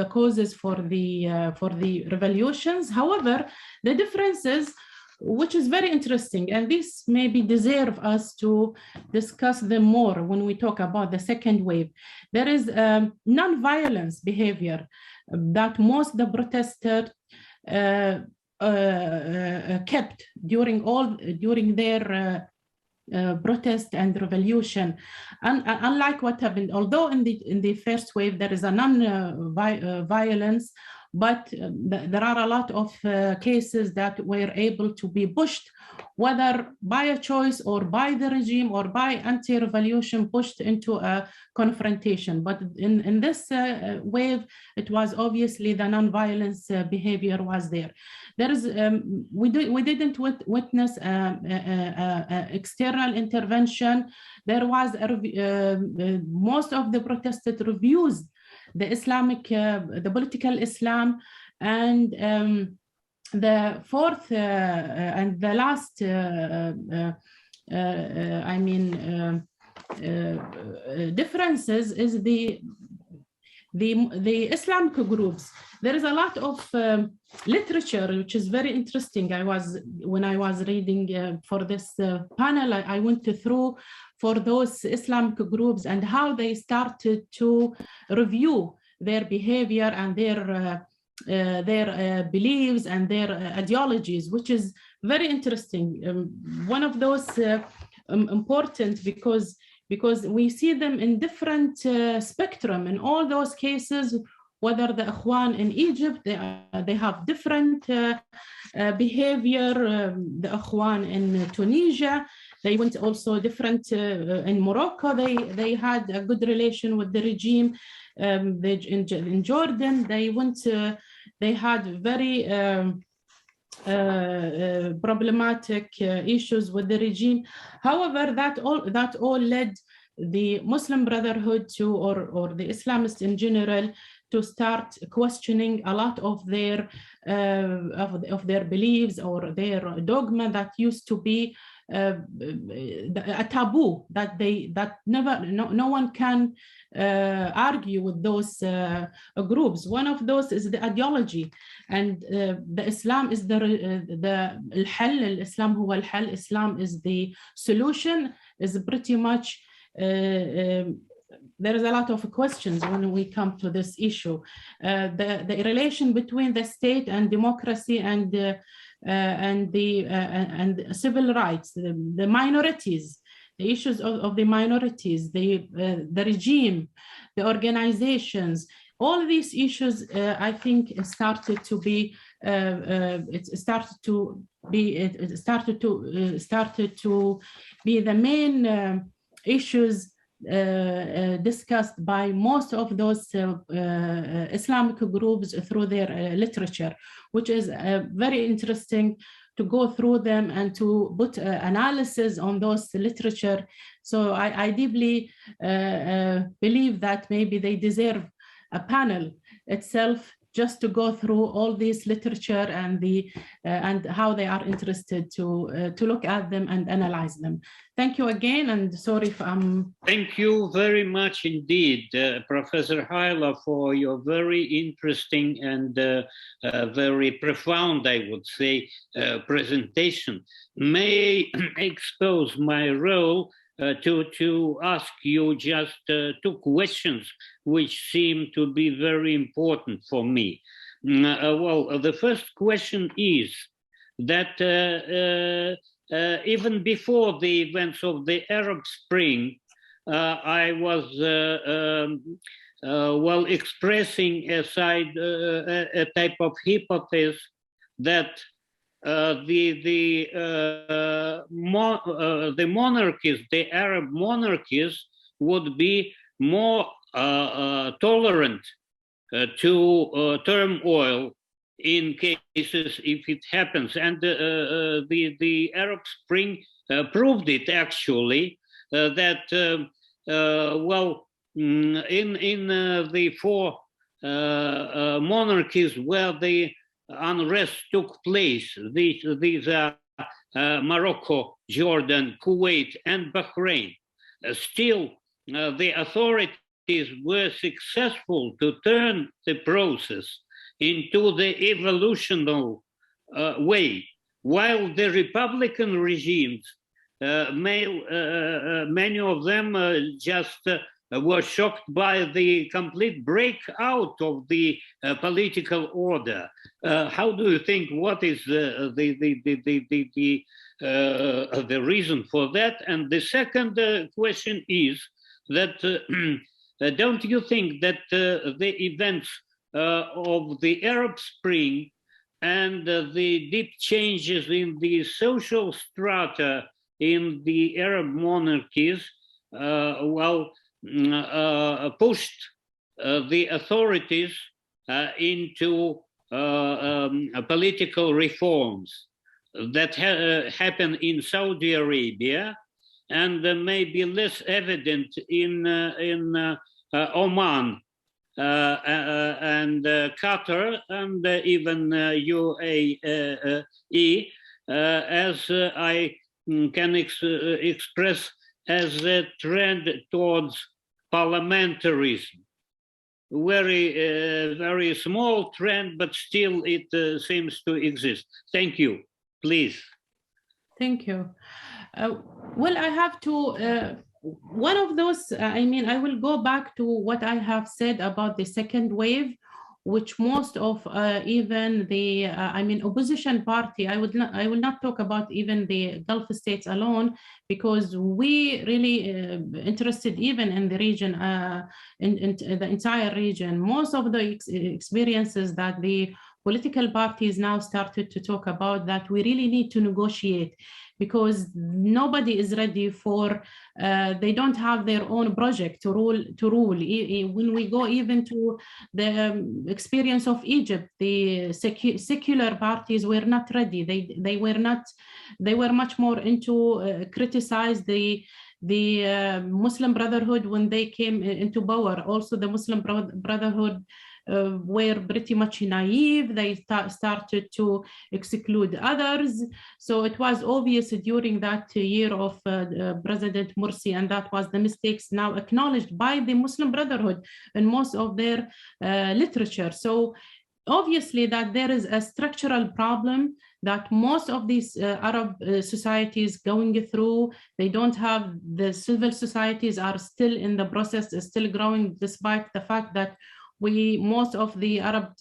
causes for the revolutions. However, the differences, which is very interesting, and this maybe deserve us to discuss them more when we talk about the second wave. There is non-violence behavior that most the protesters kept during their protest and revolution, and unlike what happened, although in the first wave there is a non-violence, but there are a lot of cases that were able to be pushed, whether by a choice or by the regime or by anti-revolution, pushed into a confrontation. But in this wave, it was obviously the non-violence behavior was there. There is we didn't witness external intervention. There was most of the protesters refused the Islamic, the political Islam, and the fourth and the last, differences is the Islamic groups. There is a lot of literature which is very interesting. When I was reading for this panel, I went through for those Islamic groups and how they started to review their behavior and their beliefs and their ideologies, which is very interesting. One of those important because we see them in different spectrum. In all those cases, whether the Ikhwan in Egypt, they have different behavior. The Ikhwan in Tunisia, they went also different. In Morocco, they had a good relation with the regime. In Jordan, they had very problematic issues with the regime. However, that all led the Muslim Brotherhood to, or the Islamists in general, to start questioning a lot of their beliefs or their dogma that used to be a taboo, that no one can argue with those groups. One of those is the ideology, and the Islam is the الحل. Islam هو الحل. Islam is the solution. Is pretty much there is a lot of questions when we come to this issue. The relation between the state and democracy and civil rights, the minorities, the issues of the minorities, the regime, the organizations, all these issues, I think, started to be the main issues discussed by most of those Islamic groups through their literature, which is very interesting to go through them and to put analysis on those literature. So I deeply believe that maybe they deserve a panel itself just to go through all this literature and how they are interested to look at them and analyze them. Thank you again, and sorry if I'm...
Thank you very much indeed, Professor Haila, for your very interesting and very profound, I would say, presentation. May I expose my role to ask you just two questions which seem to be very important for me. Well, the first question is that even before the events of the Arab Spring, I was well expressing a type of hypothesis that the monarchies, the Arab monarchies, would be more tolerant to turmoil in cases if it happens. And the Arab Spring proved it actually, that, well, in the four monarchies where the unrest took place, these are Morocco, Jordan, Kuwait, and Bahrain, still the authorities were successful to turn the process into the evolutionary way, while the Republican regimes, many of them just were shocked by the complete breakout of the political order. How do you think? What is the reason for that? And the second question is that don't you think that the events of the Arab Spring and the deep changes in the social strata in the Arab monarchies, pushed the authorities into political reforms that happen in Saudi Arabia and may be less evident in Oman and Qatar and even UAE, as I can express as a trend towards parliamentarism. Very small trend, but still it seems to exist. Thank you. Please.
Thank you. Well, I have to, one of those, I mean, I will go back to what I have said about the second wave, which most of even the, opposition party, I will not talk about even the Gulf states alone, because we really interested even in the region, in the entire region. Most of the experiences that the political parties now started to talk about, that we really need to negotiate, because nobody is ready for, they don't have their own project to rule. When we go even to the experience of Egypt, the secular parties were not ready. They were much more into criticize the Muslim Brotherhood when they came into power. Also the Muslim Brotherhood were pretty much naive. They started to exclude others. So it was obvious during that year of President Morsi, and that was the mistakes now acknowledged by the Muslim Brotherhood in most of their literature. So obviously that there is a structural problem that most of these Arab societies going through. They don't have, the civil societies are still in the process, is still growing, despite the fact that most of the Arab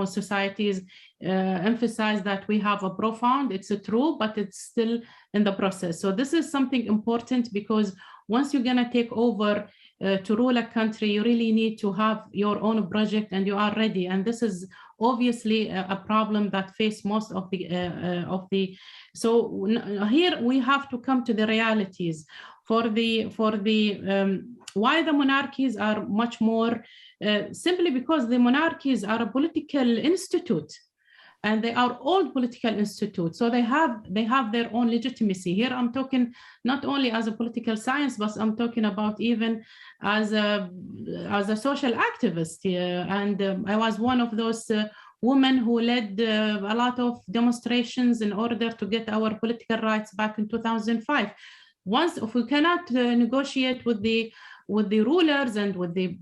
societies emphasize that we have a profound, it's true, but it's still in the process. So this is something important, because once you're gonna take over to rule a country, you really need to have your own project and you are ready. And this is obviously a problem that face most of the, so here we have to come to the realities why the monarchies are much more, simply because the monarchies are a political institute, and they are all political institutes. So they have their own legitimacy. Here I'm talking not only as a political science, but I'm talking about even as a social activist. And I was one of those women who led a lot of demonstrations in order to get our political rights back in 2005. Once, if we cannot negotiate with the rulers and with the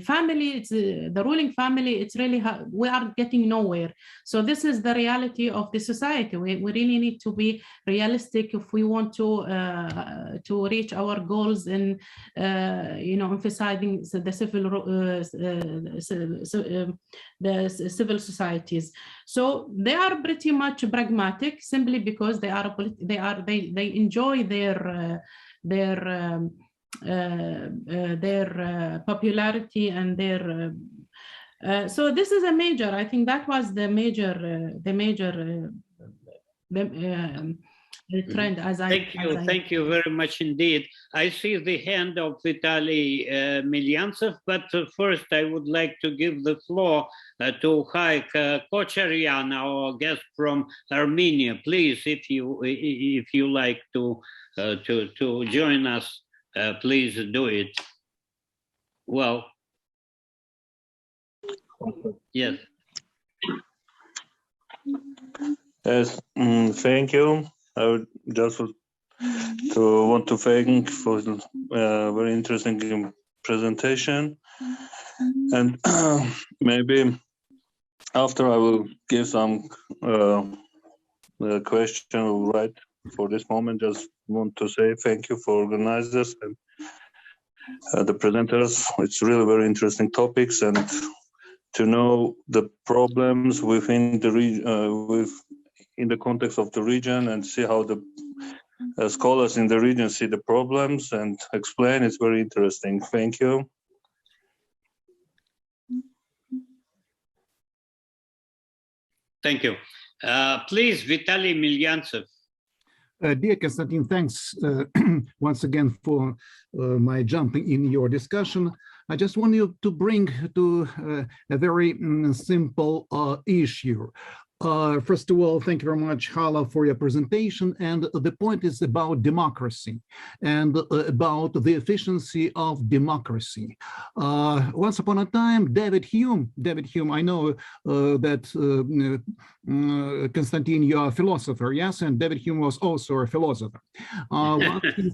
family, it's the ruling family, it's really we are getting nowhere. So this is the reality of the society. We really need to be realistic if we want to reach our goals in emphasizing the civil societies. So they are pretty much pragmatic, simply because they enjoy their popularity and their so this is a major, I think that was the major trend as
Thank you very much indeed. I see the hand of Vitaly Smilyanskaya, but first I would like to give the floor to Haik Kocharyan, our guest from Armenia. Please, if you like to join us, please do it. Well, yes.
Yes, thank you. I would just want to thank for the very interesting presentation, and maybe after I will give some question right for this moment. Just want to say thank you for organizers and the presenters. It's really very interesting topics, and to know the problems within the region, in the context of the region, and see how the scholars in the region see the problems and explain. It's very interesting. Thank you.
Thank you. Please, Vitaly Smilyanskaya.
Dear Konstantin, thanks once again for my jumping in your discussion. I just want you to bring to a very simple issue. First of all, thank you very much, Haila, for your presentation. And the point is about democracy and about the efficiency of democracy. Once upon a time, David Hume, I know that Konstantin, you are a philosopher, yes? And David Hume was also a philosopher.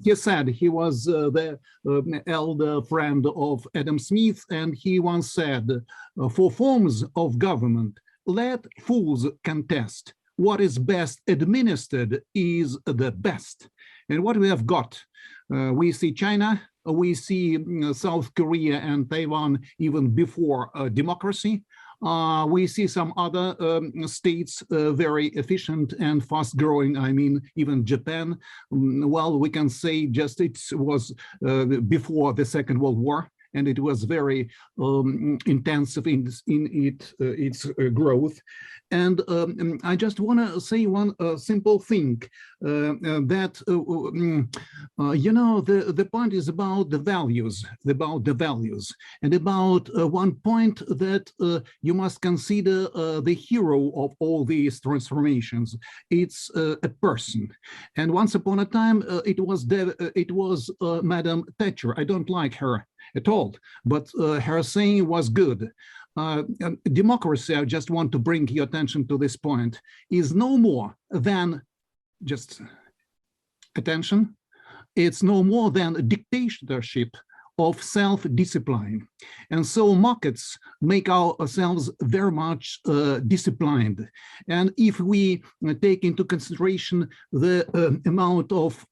He said he was the elder friend of Adam Smith, and he once said, for forms of government, let fools contest. What is best administered is the best. And what we have got, we see China, we see South Korea and Taiwan even before democracy. We see some other states very efficient and fast growing. I mean, even Japan. Well, we can say just it was before the Second World War, and it was very intensive in its growth. And I just want to say one simple thing, that, you know, the point is about the values, and about one point that you must consider the hero of all these transformations. It's a person. And once upon a time, it was Madam Thatcher. I don't like her at all, but her saying was good. Democracy, I just want to bring your attention to this point, is no more than just attention. It's no more than a dictatorship of self-discipline. And so markets make ourselves very much disciplined. And if we take into consideration the amount of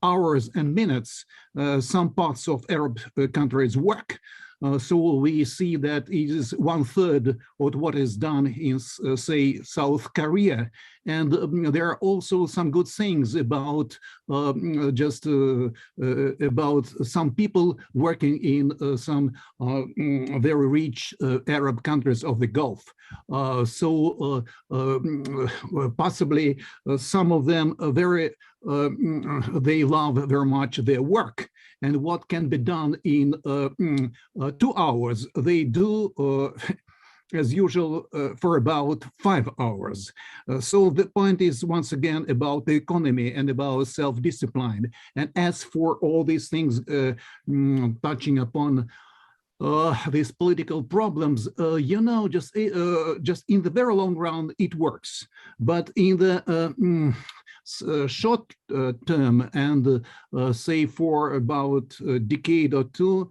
hours and minutes some parts of Arab countries work, so we see that it is 1/3 of what is done in, say, South Korea. And there are also some good things about about some people working in some very rich Arab countries of the Gulf. Possibly some of them are very, they love very much their work. And what can be done in 2 hours, they do as usual for about 5 hours. So the point is once again about the economy and about self-discipline. And as for all these things touching upon these political problems, you know, just in the very long run, it works. But in the short term and say for about a decade or two,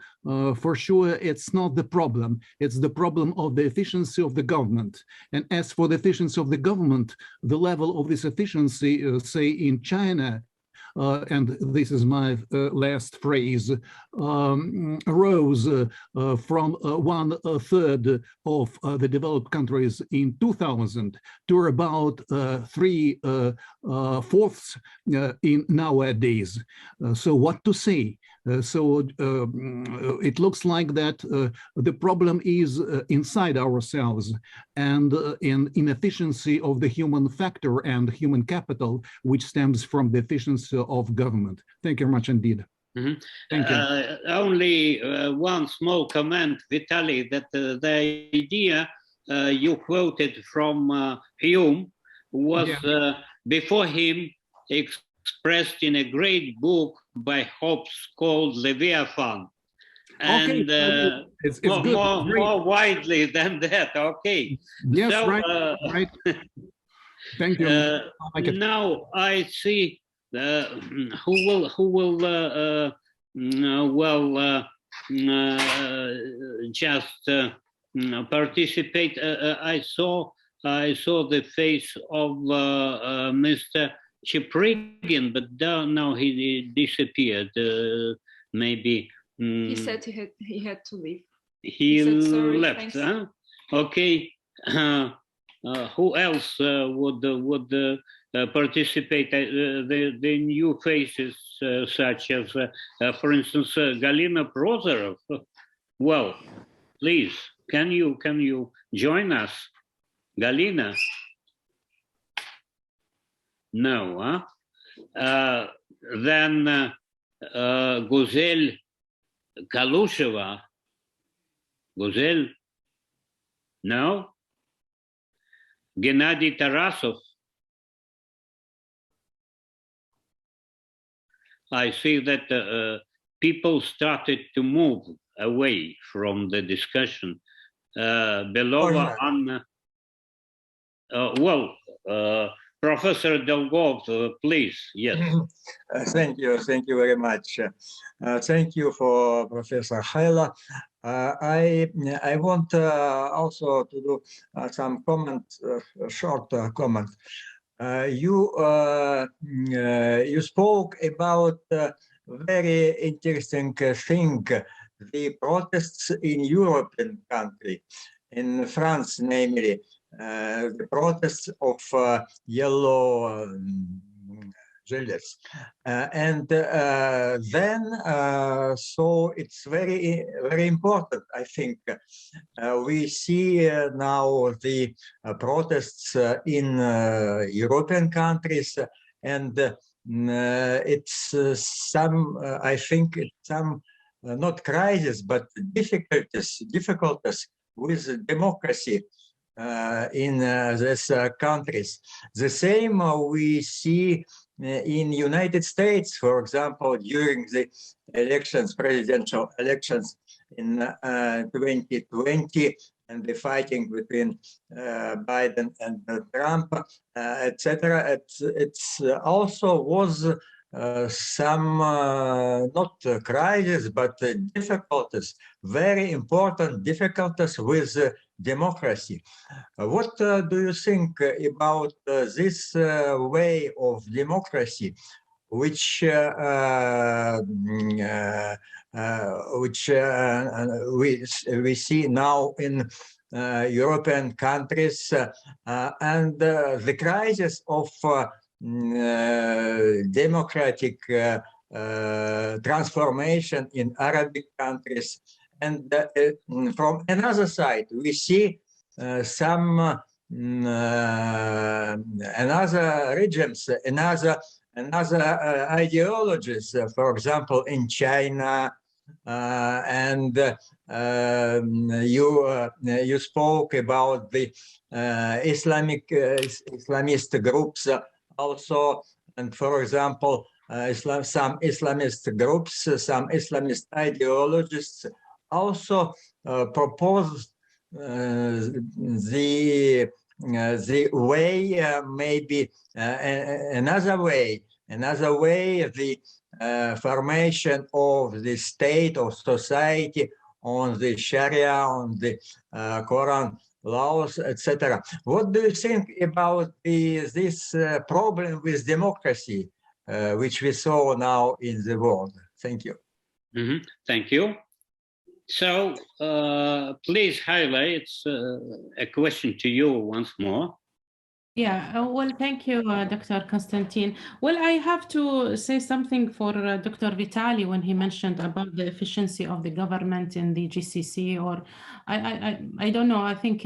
for sure, it's not the problem. It's the problem of the efficiency of the government. And as for the efficiency of the government, the level of this efficiency, say in China, and this is my last phrase, rose from 1/3 of the developed countries in 2000 to about 3/4 in nowadays. So what to say? It looks like that the problem is inside ourselves and in inefficiency of the human factor and human capital, which stems from the efficiency of government. Thank you very much indeed.
Mm-hmm.
Thank you.
Only one small comment, Vitaly, that the idea you quoted from Hume was before him expressed in a great book by Hobbes called Leviathan. And
it's
more widely than that. Okay.
Yes,
so,
right. Thank you.
Now I see who will just participate. I saw the face of Mr. Chiprigin, but now he disappeared. Maybe
he said he had to leave.
He
said, sorry,
left.
thanks.
Huh? Okay. Who else would participate? The new faces, such as, for instance, Galina Prozorov. Well, please, can you join us, Galina? No, huh? Then Guzel Kalusheva. Guzel? No? Gennady Tarasov. I see that people started to move away from the discussion. Belova, Anna. Professor Dolgov, please, yes.
Thank you very much. Thank you for Professor Haila. I want also to do some comment, short comment. You spoke about very interesting thing, the protests in European country, in France, namely, the protests of yellow gilets. And then, so it's very important, I think. We see now the protests in European countries, and it's some, I think, it's some, not crisis, but difficulties with democracy in these countries. The same we see in United States, for example, during the elections, presidential elections in 2020, and the fighting between Biden and Trump, etc. It's also was some not crisis, but difficulties, very important difficulties with democracy. What do you think about this way of democracy, which we see now in European countries, and the crisis of democratic transformation in Arabic countries, and from another side we see some another regimes, another ideologies, for example in China, and you spoke about the Islamist groups also, and for example some Islamist groups, some Islamist ideologists also propose the way, maybe another way, the formation of the state or society on the Sharia, on the Quran laws, etc. What do you think about this problem with democracy, which we saw now in the world? Thank you.
Mm-hmm. Thank you. So please highlight, it's a question to you once more.
Yeah, well, thank you, Dr. Konstantin. Well, I have to say something for Dr. Vitali when he mentioned about the efficiency of the government in the GCC, or I don't know. I think,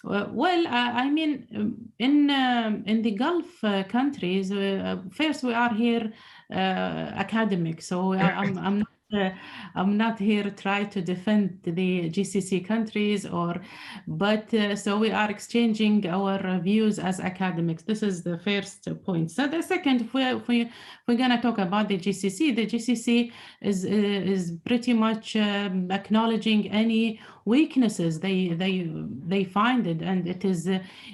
well, I mean, in the Gulf countries, first we are here academic, so I'm not here to try to defend the GCC countries, but so we are exchanging our views as academics. This is the first point. So the second, if we're going to talk about the GCC is pretty much acknowledging any weaknesses they find it, and it is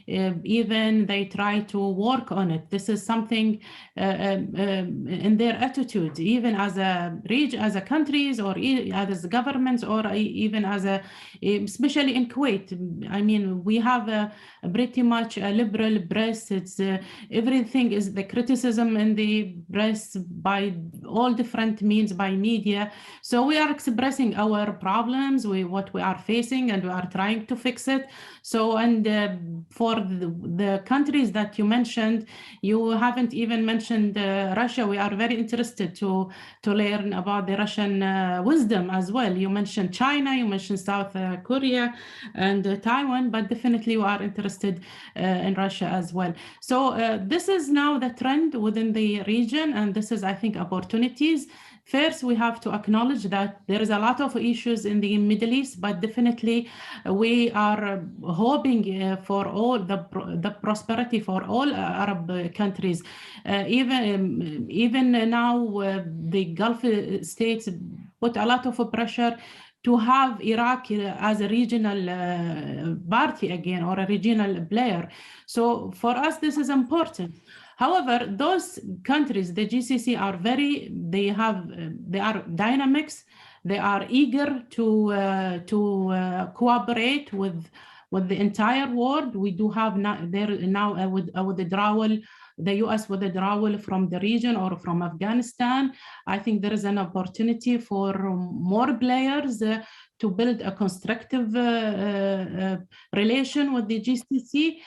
even they try to work on it. This is something in their attitude, even as a region, as a countries, or as governments, or even as especially in Kuwait. I mean, we have a pretty much a liberal press. It's everything is the criticism in the press by all different means, by media. So we are expressing our problems, what we are facing, and we are trying to fix it. So, and for the countries that you mentioned, you haven't even mentioned Russia. We are very interested to learn about the Russian wisdom as well. You mentioned China, you mentioned South Korea and Taiwan, but definitely we are interested in Russia as well. So this is now the trend within the region, and this is, I think, opportunities. First, we have to acknowledge that there is a lot of issues in the Middle East, but definitely we are hoping for all the prosperity for all Arab countries. Even now, the Gulf states put a lot of pressure to have Iraq as a regional party again, or a regional player. So for us, this is important. However, those countries, the GCC, are they are dynamics. They are eager to cooperate with the entire world. We do have now a withdrawal, the US withdrawal from the region or from Afghanistan. I think there is an opportunity for more players to build a constructive relation with the GCC.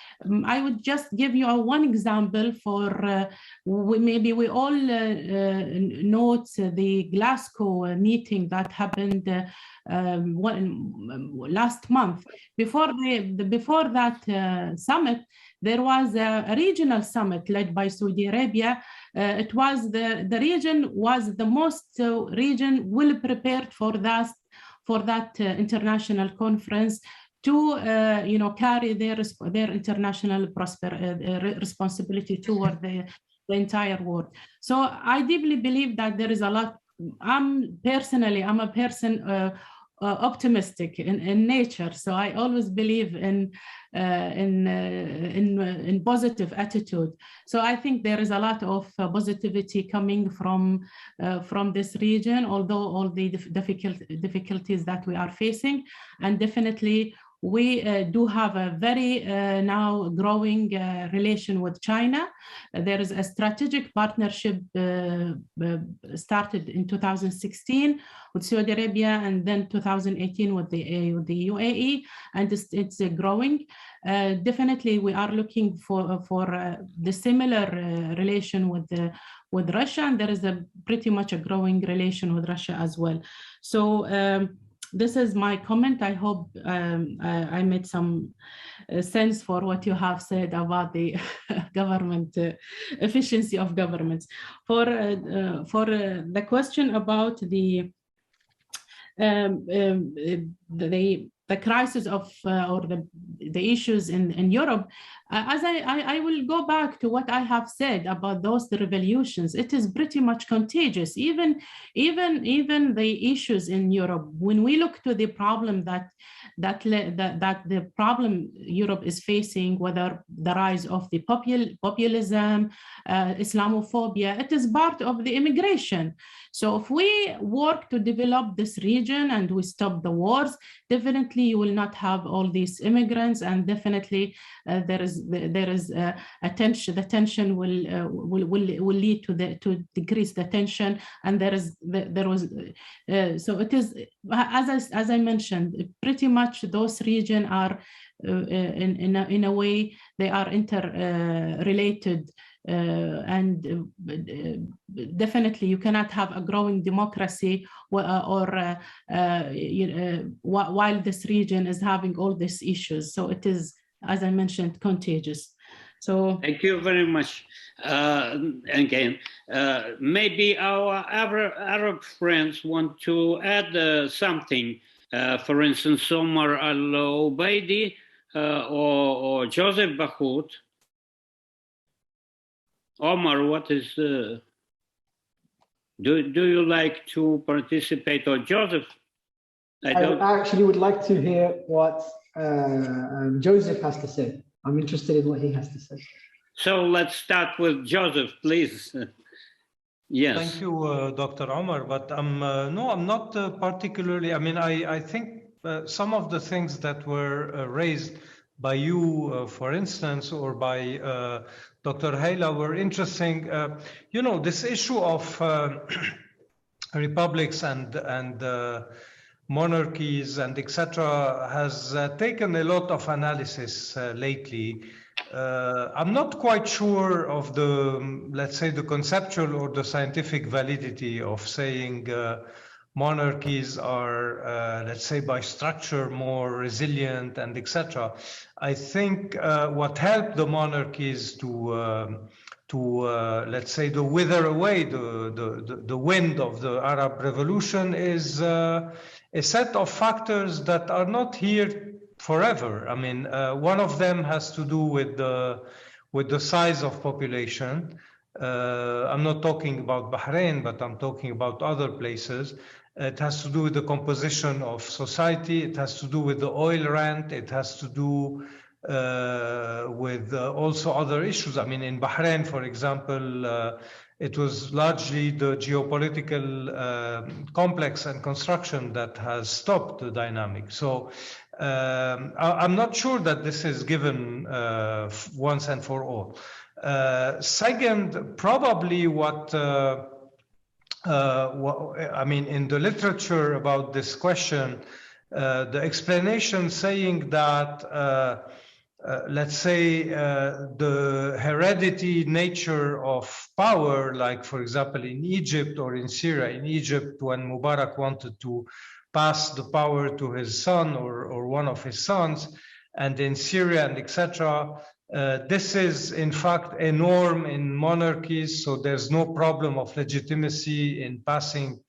I would just give you one example for, maybe we all note the Glasgow meeting that happened last month. Before that summit, there was a regional summit led by Saudi Arabia. It was the region was the most region well prepared for that international conference to carry their international responsibility toward the entire world. So I deeply believe that there is a lot. I'm a person optimistic in nature, so I always believe in positive attitude. So I think there is a lot of positivity coming from this region, although all the difficulties that we are facing, and definitely we do have a very now growing relation with China. There is a strategic partnership started in 2016 with Saudi Arabia, and then 2018 with the UAE, and it's growing. Definitely, we are looking for the similar relation with Russia, and there is pretty much a growing relation with Russia as well. So. This is my comment. I hope I made some sense for what you have said about the government efficiency of governments. For the question about the crisis of or the issues in Europe, as I will go back to what I have said about those revolutions. It is pretty much contagious. Even the issues in Europe, when we look to the problem that the problem Europe is facing, whether the rise of the populism, Islamophobia, it is part of the immigration. So if we work to develop this region and we stop the wars, definitely you will not have all these immigrants, and definitely there is a tension. The tension will lead to decrease the tension, and so it is, as I mentioned, pretty much those regions are in a way they are interrelated. And definitely you cannot have a growing democracy while this region is having all these issues. So it is, as I mentioned, contagious. So
thank you very much. Again, maybe our Arab friends want to add something. For instance, Omar Al-Obaidi or Joseph Bahout. Omar, what is, do you like to participate, or Joseph?
I actually would like to hear what Joseph has to say. I'm interested in what he has to say.
So let's start with Joseph, please. Yes.
Thank you, Dr. Omar, but no, I'm not particularly, I mean, I think some of the things that were raised by you, for instance, or by Dr. Haila were interesting. You know, this issue of republics and monarchies and etc. has taken a lot of analysis lately. I'm not quite sure of the, let's say, the conceptual or the scientific validity of saying monarchies are, let's say, by structure more resilient and etc. I think what helped the monarchies to let's say, to wither away the wind of the Arab Revolution is a set of factors that are not here forever. I mean, one of them has to do with the size of population. I'm not talking about Bahrain, but I'm talking about other places. It has to do with the composition of society. It has to do with the oil rent. It has to do with also other issues. I mean, in Bahrain, for example, it was largely the geopolitical complex and construction that has stopped the dynamic. So I'm not sure that this is given once and for all. Second, probably what I mean, in the literature about this question, the explanation saying that, let's say, the heredity nature of power, like, for example, in Egypt or in Syria, in Egypt, when Mubarak wanted to pass the power to his son or one of his sons, and in Syria and etc., this is, in fact, a norm in monarchies, so there's no problem of legitimacy in passing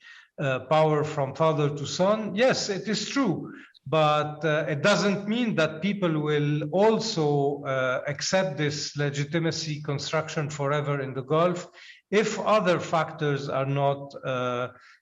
power from father to son. Yes, it is true, but it doesn't mean that people will also accept this legitimacy construction forever in the Gulf if other factors are not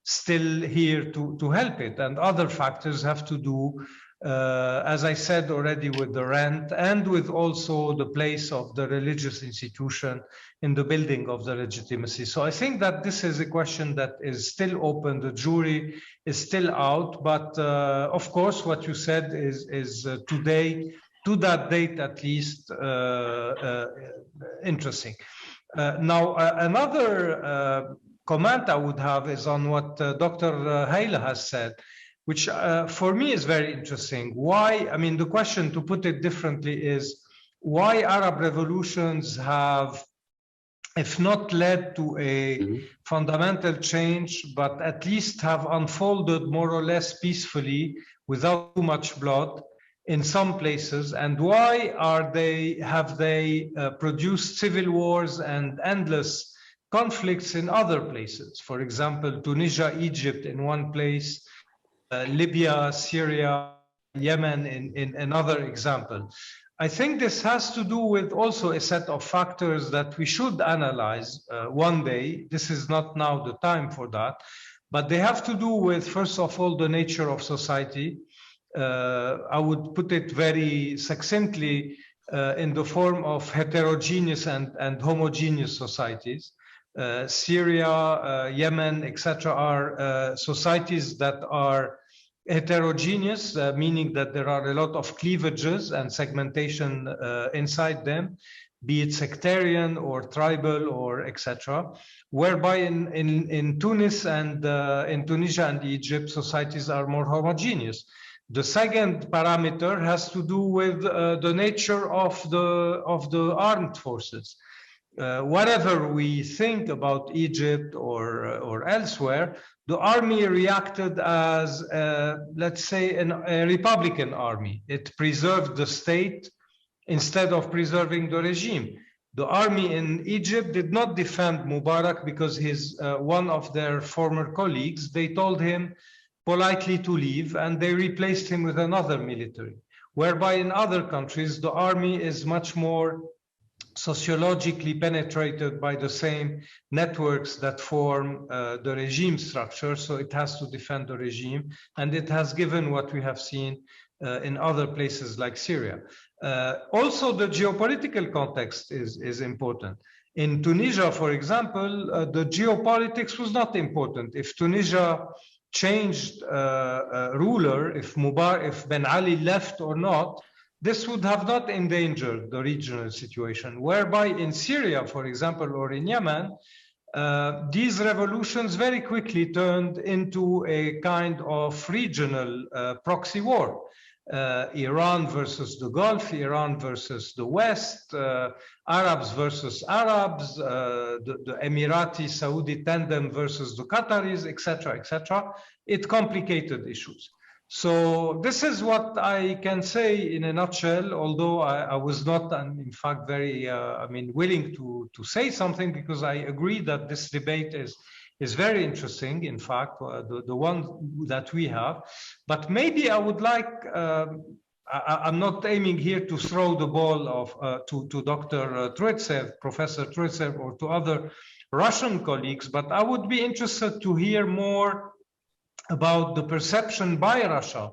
still here to help it. And other factors have to do, as I said already, with the rent and with also the place of the religious institution in the building of the legitimacy. So I think that this is a question that is still open. The jury is still out. But of course, what you said is today, to that date at least, interesting. Now, another comment I would have is on what Dr. Haila has said, which for me is very interesting. Why, I mean, the question, to put it differently, is why Arab revolutions have, if not led to a fundamental change, but at least have unfolded more or less peacefully without too much blood in some places, and why have they produced civil wars and endless conflicts in other places? For example, Tunisia, Egypt in one place, Libya, Syria, Yemen in another example. I think this has to do with also a set of factors that we should analyze one day. This is not now the time for that, but they have to do with, first of all, the nature of society. I would put it very succinctly in the form of heterogeneous and homogeneous societies. Syria, Yemen, etc., are societies that are heterogeneous, meaning that there are a lot of cleavages and segmentation inside them, be it sectarian or tribal or etc. Whereby in Tunis and in Tunisia and Egypt, societies are more homogeneous. The second parameter has to do with the nature of the armed forces. Whatever we think about Egypt or elsewhere, the army reacted as, let's say, a Republican army. It preserved the state instead of preserving the regime. The army in Egypt did not defend Mubarak because one of their former colleagues, they told him politely to leave, and they replaced him with another military. Whereby in other countries, the army is much more sociologically penetrated by the same networks that form the regime structure, so it has to defend the regime, and it has given what we have seen in other places like Syria. Also, the geopolitical context is important. In Tunisia, for example, the geopolitics was not important. If Tunisia changed ruler, if Ben Ali left or not, this would have not endangered the regional situation. Whereby in Syria, for example, or in Yemen, these revolutions very quickly turned into a kind of regional proxy war. Iran versus the Gulf, Iran versus the West, Arabs versus Arabs, the Emirati Saudi tandem versus the Qataris, etc., etc. It complicated issues. So this is what I can say in a nutshell, although I was not, in fact, very, willing to say something, because I agree that this debate is very interesting, in fact, the one that we have. But maybe I would like, I'm not aiming here to throw the ball to Dr. Truevtsev, Professor Truevtsev, or to other Russian colleagues, but I would be interested to hear more about the perception by Russia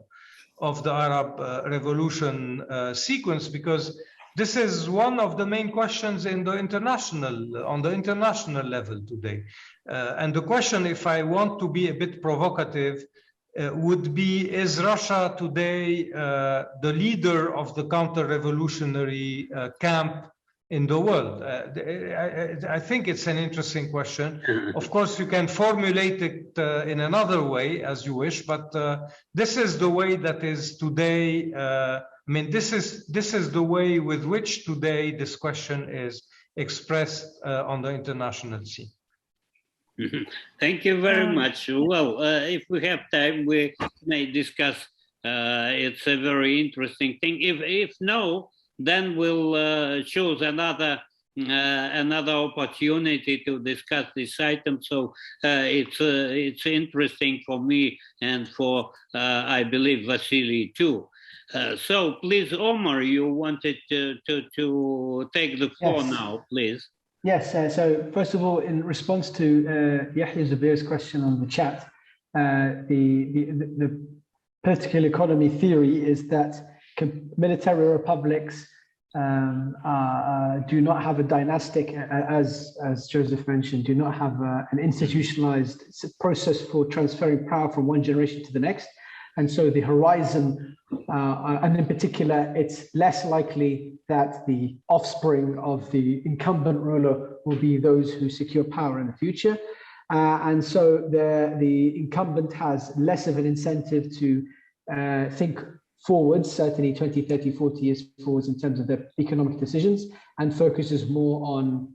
of the Arab Revolution sequence, because this is one of the main questions on the international level today. And the question, if I want to be a bit provocative, would be, is Russia today the leader of the counter-revolutionary camp in the world? I think it's an interesting question. Of course, you can formulate it in another way as you wish, but this is the way that is today. This is the way with which today this question is expressed on the international scene.
Thank you very much. Well, if we have time, we may discuss. It's a very interesting thing. If no, then we'll choose another opportunity to discuss this item. So it's interesting for me and for I believe Vasily too. So please, Omar, you wanted to take the floor now, please.
Yes. So first of all, in response to Yahya Zubir's question on the chat, the political economy theory is that military republics do not have a dynastic, as Joseph mentioned, do not have an institutionalized process for transferring power from one generation to the next. And so the horizon, and in particular, it's less likely that the offspring of the incumbent ruler will be those who secure power in the future. And so the incumbent has less of an incentive to think forwards, certainly 20, 30, 40 years forwards in terms of their economic decisions, and focuses more on,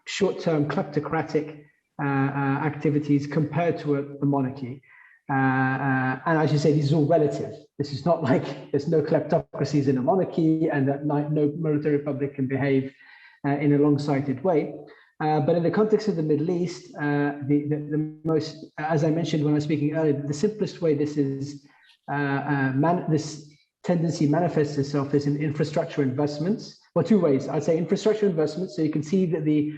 short-term kleptocratic activities compared to a monarchy. And as you say, this is all relative. This is not like there's no kleptocracies in a monarchy and that no military republic can behave in a long-sighted way. But in the context of the Middle East, the most, as I mentioned when I was speaking earlier, the simplest way this is this tendency manifests itself is in infrastructure investments. Well, two ways. I'd say infrastructure investments. So you can see that the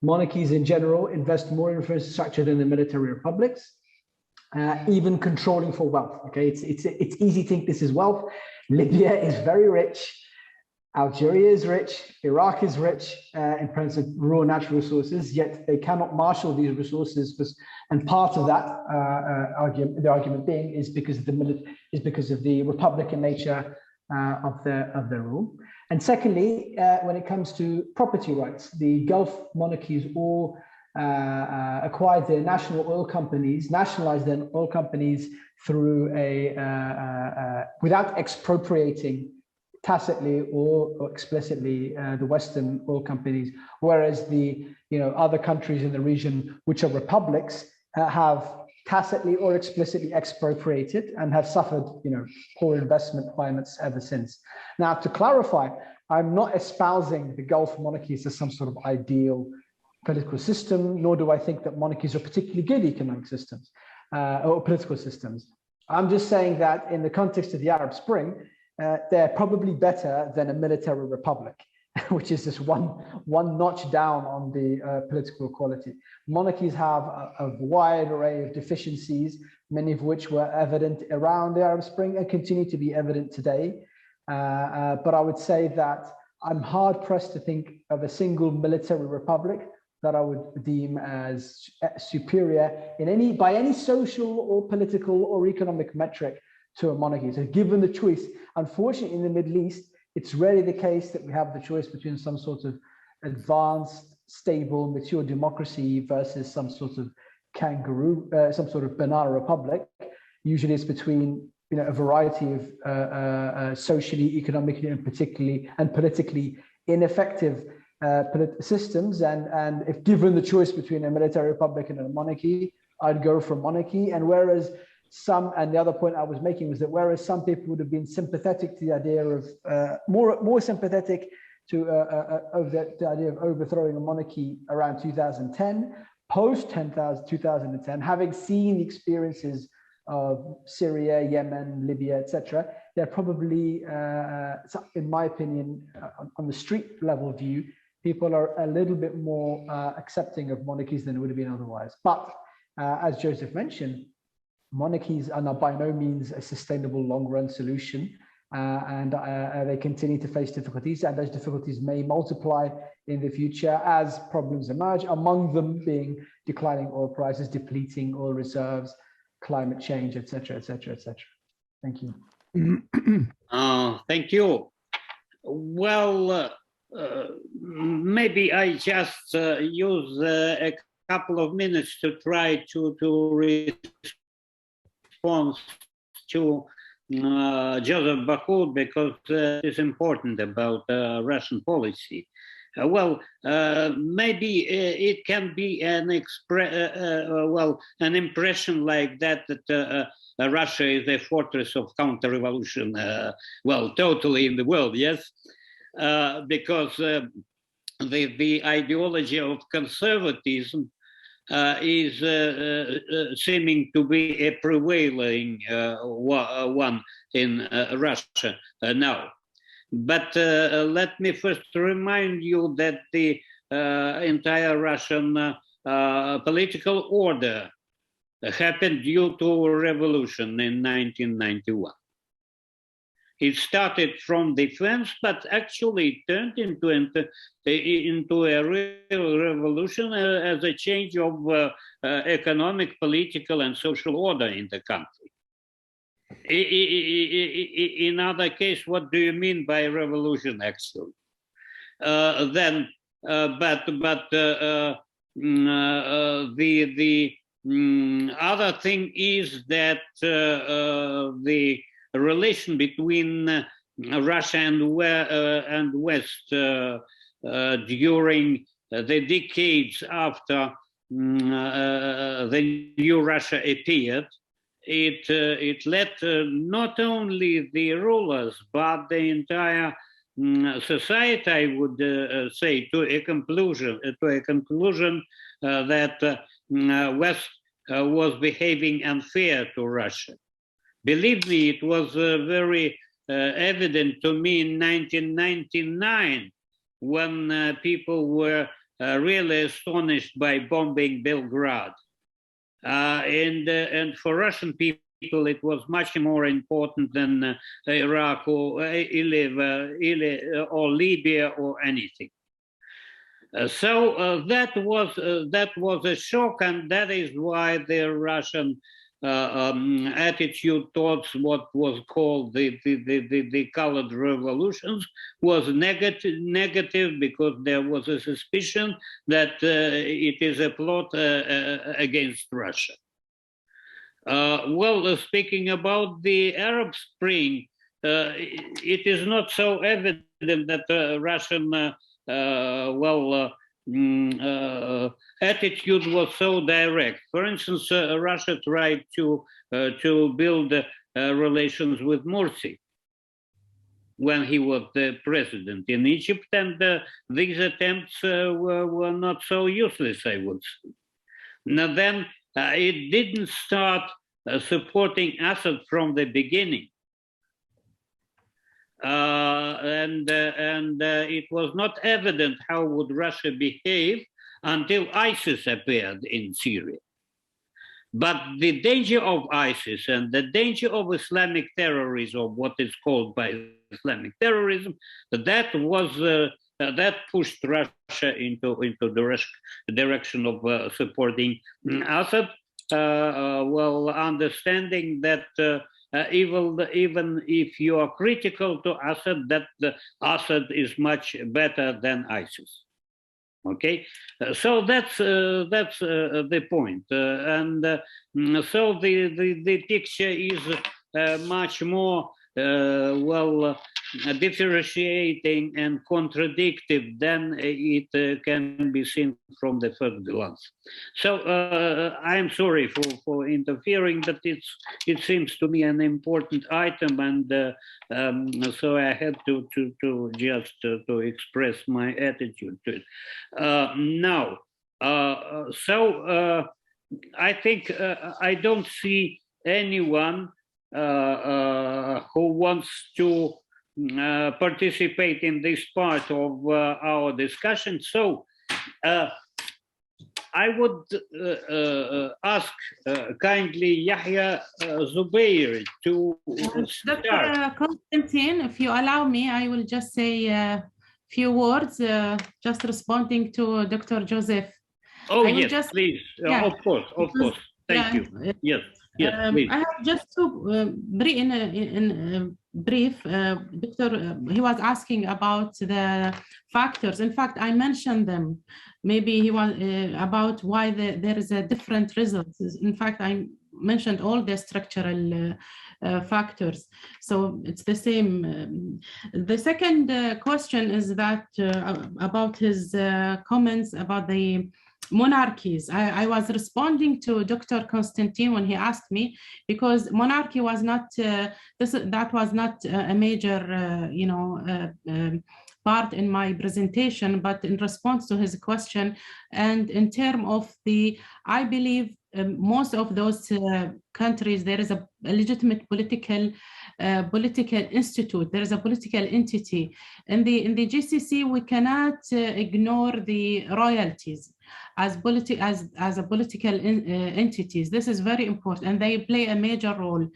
monarchies in general invest more in infrastructure than the military republics. Even controlling for wealth. Okay, it's easy to think this is wealth. Libya is very rich. Algeria is rich. Iraq is rich in terms of raw natural resources. Yet they cannot marshal these resources. And part of that the argument being is because of the republican nature of their rule. And secondly, when it comes to property rights, the Gulf monarchies all acquired their national oil companies, nationalized their oil companies through without expropriating tacitly or explicitly the Western oil companies, whereas the other countries in the region, which are republics, have tacitly or explicitly expropriated and have suffered poor investment climates ever since. Now, to clarify, I'm not espousing the Gulf monarchies as some sort of ideal political system, nor do I think that monarchies are particularly good economic systems or political systems. I'm just saying that in the context of the Arab Spring, they're probably better than a military republic, which is just one notch down on the political equality. Monarchies have a wide array of deficiencies, many of which were evident around the Arab Spring and continue to be evident today. But I would say that I'm hard pressed to think of a single military republic that I would deem as superior by any social or political or economic metric to a monarchy. So given the choice, unfortunately in the Middle East, it's rarely the case that we have the choice between some sort of advanced, stable, mature democracy versus some sort of kangaroo, some sort of banana republic. Usually it's between a variety of socially, economically, and politically ineffective systems. And if given the choice between a military republic and a monarchy, I'd go for monarchy. And whereas and the other point I was making was that whereas some people would have been sympathetic to the idea of more sympathetic to the idea of overthrowing a monarchy around 2010, post 2010, having seen the experiences of Syria, Yemen, Libya, etc., they're probably, in my opinion, on the street level view, people are a little bit more accepting of monarchies than it would have been otherwise. But as Joseph mentioned, monarchies are by no means a sustainable long-run solution, and they continue to face difficulties, and those difficulties may multiply in the future as problems emerge, among them being declining oil prices, depleting oil reserves, climate change, etc., etc., etc. Thank you.
Thank you. Well, maybe I just use a couple of minutes to try to respond to Joseph Bahout, because it's important about Russian policy. Maybe it can be an impression like that Russia is a fortress of counter-revolution, totally in the world, yes, because the ideology of conservatism is seeming to be a prevailing one in Russia now. But let me first remind you that the entire Russian political order happened due to a revolution in 1991. It started from defense, but actually turned into a real revolution as a change of economic, political, and social order in the country. In other case, what do you mean by revolution, actually? The other thing is that the relation between Russia and West during the decades after the new Russia appeared, it led not only the rulers but the entire society, I would say, to a conclusion that West was behaving unfair to Russia. Believe me, it was very evident to me in 1999 when people were really astonished by bombing Belgrade. And for Russian people, it was much more important than Iraq or Libya or anything. So that was a shock, and that is why the Russian attitude towards what was called the colored revolutions was negative because there was a suspicion that it is a plot against Russia. Well, speaking about the Arab Spring, it is not so evident that Russian attitude was so direct. For instance, Russia tried to build relations with Morsi when he was the president in Egypt, and these attempts were not so useless, I would say. Now then, it didn't start supporting Assad from the beginning. And it was not evident how would Russia behave until ISIS appeared in Syria. But the danger of ISIS and the danger of Islamic terrorism, what is called by Islamic terrorism, that pushed Russia into the direction of supporting Assad, understanding that even if you are critical to Assad, that Assad is much better than ISIS. Okay, so that's the point, and so the picture is much more differentiating and contradictive than it can be seen from the first glance. So I'm sorry for interfering, but it seems to me an important item, and so I had to just to express my attitude to it. Now, I think I don't see anyone who wants to participate in this part of our discussion. So I would ask kindly Yahya Zubair to start.
Dr. Konstantin, if you allow me, I will just say a few words, just responding to Dr. Joseph.
Oh, yes, please. Yeah. Of course. Thank you. Yes. Yes,
I have just to in brief, Victor, he was asking about the factors. In fact, I mentioned them. Maybe he was about why there is a different results. In fact, I mentioned all the structural factors. So it's the same. The second question is that about his comments about the monarchies. I was responding to Dr. Konstantin when he asked me, because monarchy was not that was not a major part in my presentation, but in response to his question, and in terms of I believe most of those countries, there is a legitimate political institute. There is a political entity. In the GCC, we cannot ignore the royalties as a political entities. This is very important, and they play a major role.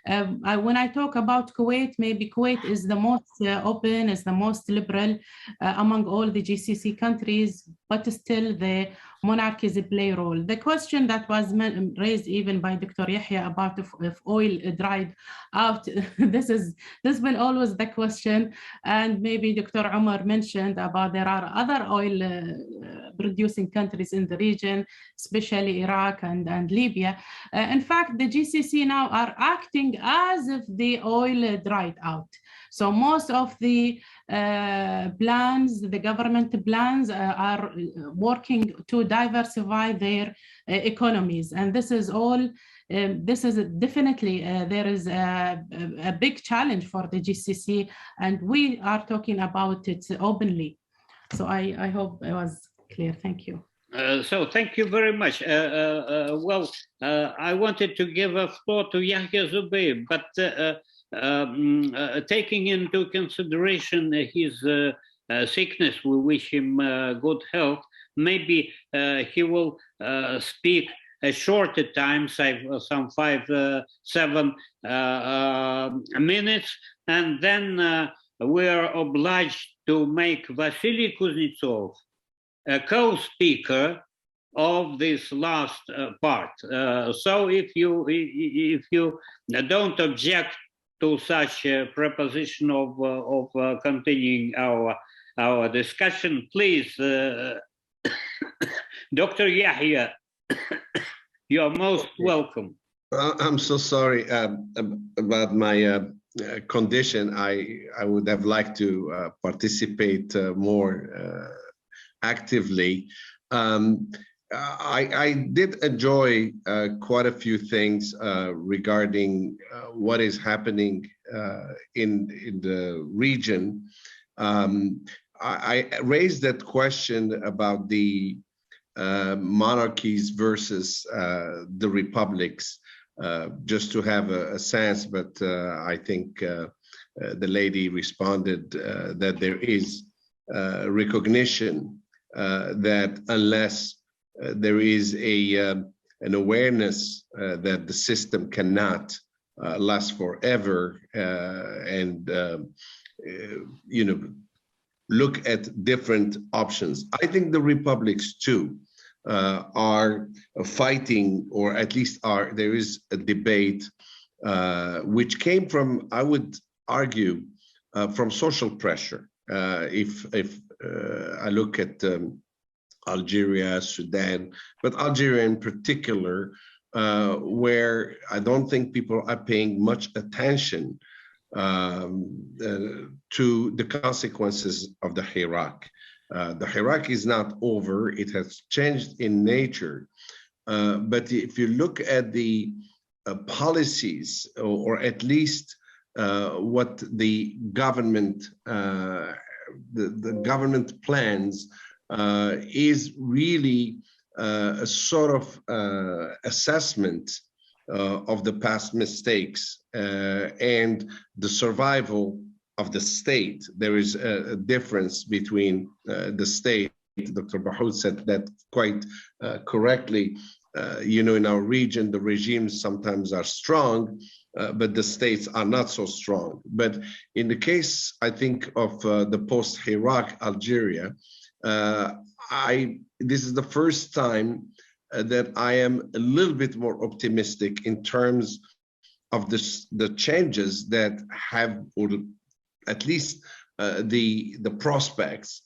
When I talk about Kuwait, maybe Kuwait is the most open, is the most liberal among all the GCC countries, but still the monarchies play a role. The question that was raised even by Dr. Yahya about if oil dried out, this has been always the question, and maybe Dr. Umar mentioned about there are other oil producing countries in the region, especially Iraq and Libya. In fact, the GCC now are acting as if the oil dried out. So most of the plans, the government plans are working to diversify their economies. And this is all, this is definitely, there is a big challenge for the GCC, and we are talking about it openly. So I hope it was clear. Thank you.
So thank you very much. I wanted to give a floor to Yahya Zubair, but taking into consideration his sickness, we wish him good health. Maybe he will speak a shorter time, some 5-7 minutes, and then we are obliged to make Vasily Kuznetsov a co-speaker of this last part. So if you don't object to such a proposition of continuing our discussion, please, Dr. Yahya, you are most welcome.
I'm so sorry about my condition. I would have liked to participate more actively. I did enjoy quite a few things regarding what is happening in the region. I raised that question about the monarchies versus the republics, just to have a sense, but I think the lady responded that there is recognition that unless there is an awareness that the system cannot last forever, and look at different options. I think the republics too are fighting, or at least there is a debate which came from, I would argue, from social pressure. If I look at Algeria, Sudan, but Algeria in particular, where I don't think people are paying much attention to the consequences of the Hirak. The Hirak is not over, it has changed in nature. But if you look at the policies, or at least what the government, the government plans, is really a sort of assessment of the past mistakes and the survival of the state. There is a difference between the state. Dr. Bahout said that quite correctly. In our region, the regimes sometimes are strong, but the states are not so strong. But in the case, I think, of the post-Hirak Algeria, this is the first time that I am a little bit more optimistic in terms of the changes that have, or at least the prospects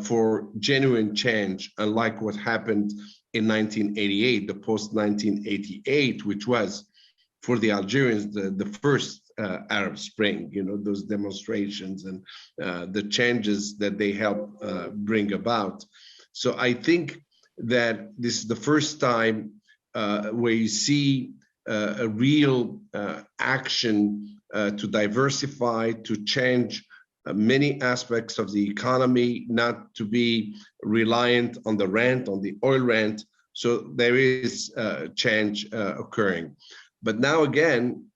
for genuine change, unlike what happened in 1988, the post-1988, which was for the Algerians the first Arab Spring, those demonstrations and the changes that they helped bring about. So I think that this is the first time where you see a real action to diversify, to change many aspects of the economy, not to be reliant on the rent, on the oil rent. So there is change occurring. But now again,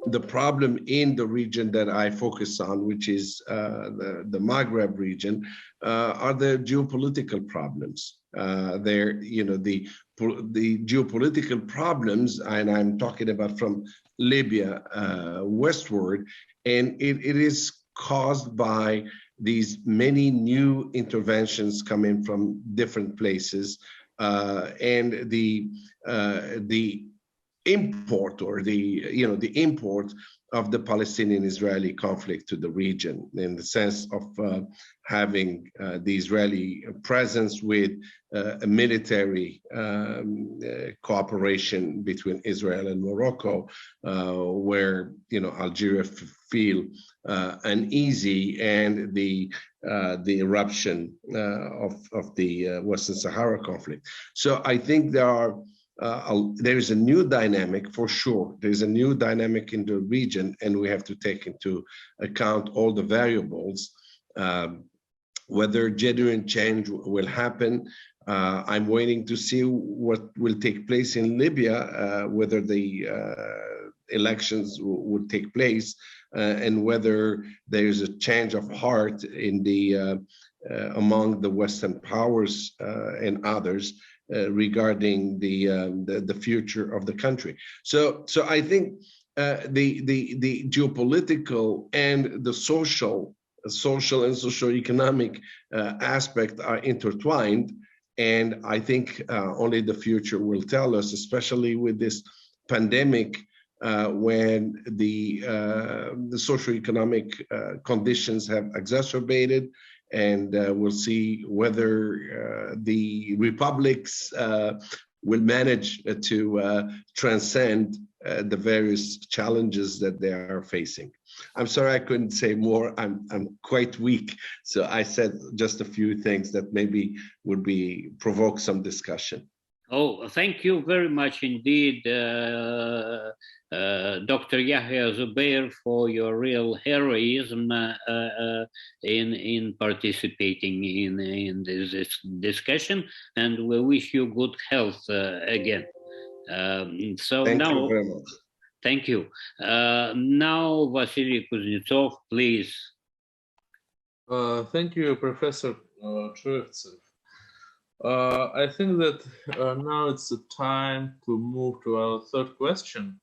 the problem in the region that I focus on, which is the Maghreb region, are the geopolitical problems. The geopolitical problems, and I'm talking about from Libya westward, and it is caused by these many new interventions coming from different places, and the import, or the import of the Palestinian-Israeli conflict to the region, in the sense of having the Israeli presence with a military cooperation between Israel and Morocco, where Algeria feel uneasy, and the eruption of the Western Sahara conflict. So I think there is a new dynamic for sure. There's a new dynamic in the region, and we have to take into account all the variables. Whether genuine change will happen, I'm waiting to see what will take place in Libya, whether the elections would take place, and whether there is a change of heart in among the Western powers and others regarding the future of the country. So I think the geopolitical and the social and socio-economic aspect are intertwined, And I think only the future will tell us, especially with this pandemic, when the socioeconomic conditions have exacerbated, and we'll see whether the republics will manage to transcend the various challenges that they are facing. I'm sorry I couldn't say more. I'm quite weak, so I said just a few things that maybe would provoke some discussion.
Oh, thank you very much indeed, Dr. Yahya Zubair, for your real heroism in participating in this discussion, and we wish you good health again.
Thank you very much.
Thank you. Now, Vasily Kuznetsov, please.
Thank you, Professor Truevtsev. I think that now it's the time to move to our third question.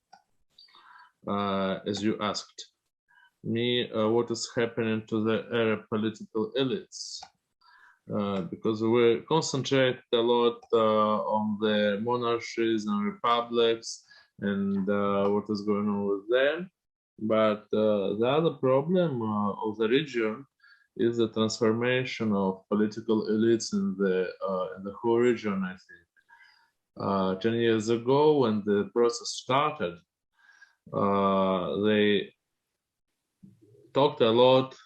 As you asked me, what is happening to the Arab political elites? Because we concentrate a lot on the monarchies and republics and what is going on with them. But the other problem of the region is the transformation of political elites in the whole region, I think. 10 years ago, when the process started, they talked a lot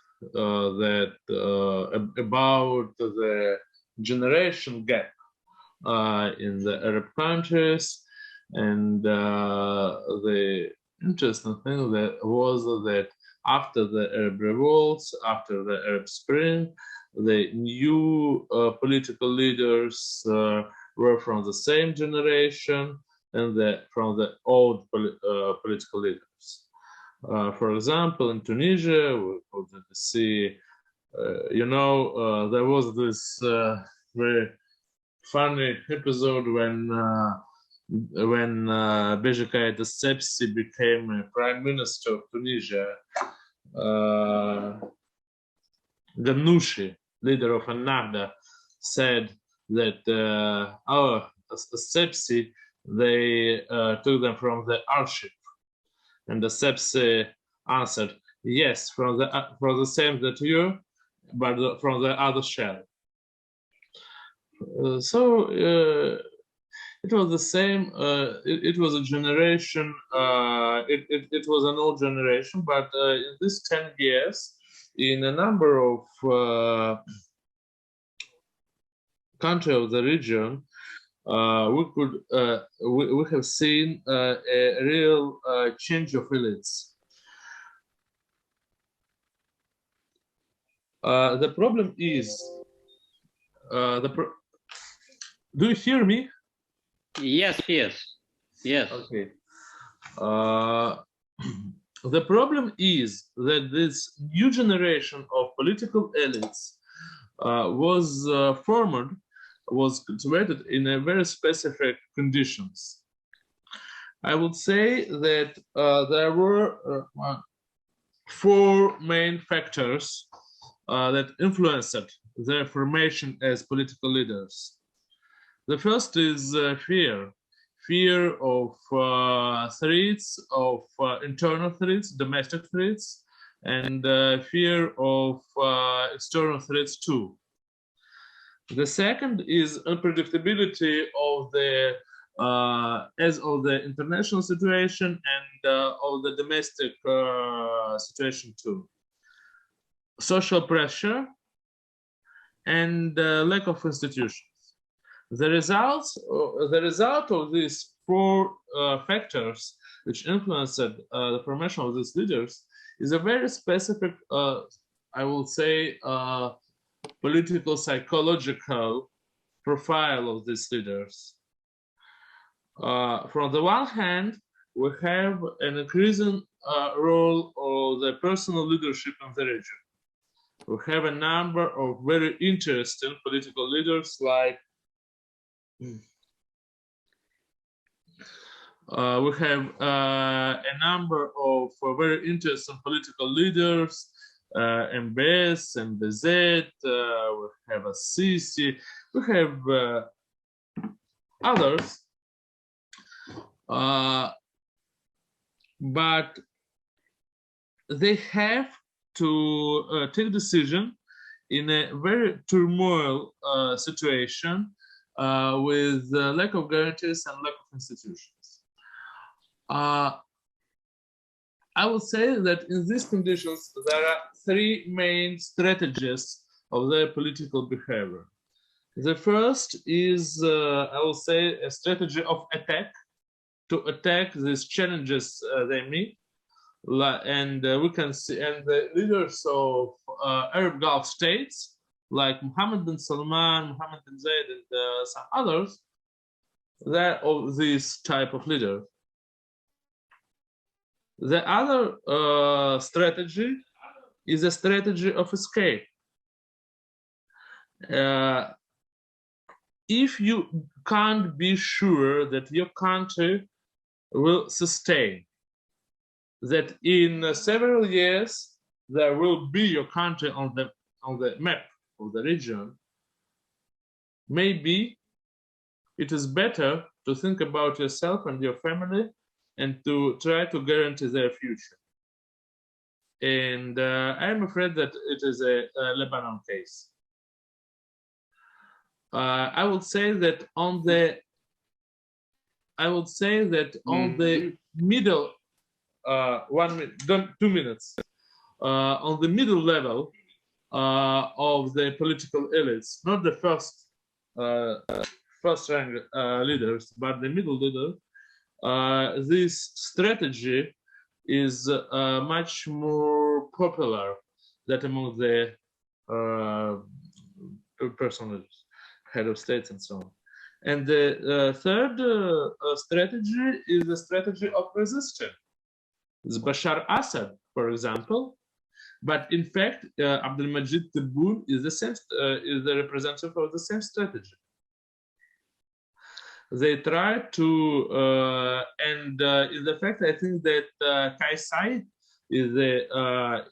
about the generation gap in the Arab countries, and the interesting thing was that after the Arab revolts, after the Arab Spring, the new political leaders were from the same generation and from the old political leaders. For example, in Tunisia, we could see, there was this very funny episode when Beşiktaş Sepsi became prime minister of Tunisia. Ghannouchi, leader of Ennahda, said that our Sepsi, they took them from the arship, and the Sepsi answered, yes, from the same that you, but from the other shell. So it was the same. It was a generation. It was an old generation, but in these 10 years, in a number of countries of the region, we have seen a real change of elites. The problem is, do you hear me?
Yes.
Okay. The problem is that this new generation of political elites was cultivated in a very specific conditions. I would say that there were 4 main factors that influenced their formation as political leaders. The first is fear of threats, of internal threats, domestic threats, and fear of external threats too. The second is unpredictability of the international situation and of the domestic situation too. Social pressure and lack of institutions. The result of these 4 factors, which influenced the formation of these leaders, is a very specific, I will say, political psychological profile of these leaders. From the one hand, we have an increasing role of the personal leadership in the region. We have a number of very interesting political leaders like we have a number of very interesting political leaders, MBS, MBZ, we have a Sisi, We have others, but they have to take decision in a very turmoil situation with lack of guarantees and lack of institutions. I would say that in these conditions, there are three main strategies of their political behavior. The first is, I will say, a strategy of attack, to attack these challenges they meet. And we can see, and the leaders of Arab Gulf states, like Mohammed bin Salman, Mohammed bin Zayed, and some others, they're of this type of leader. The other strategy is a strategy of escape. If you can't be sure that your country will sustain, that in several years there will be your country on the map of the region, maybe it is better to think about yourself and your family and to try to guarantee their future. And I'm afraid that it is a Lebanon case. I would say that on the middle 2 minutes on the middle level of the political elites, not the first rank leaders, but the middle leader. This strategy is much more popular than among the personalities, head of states and so on. And the third strategy is the strategy of resistance. It's Bashar Assad, for example. But in fact, Abdelmajid Tebboune is the representative of the same strategy. They try to, and in the fact, I think that Kais Saied is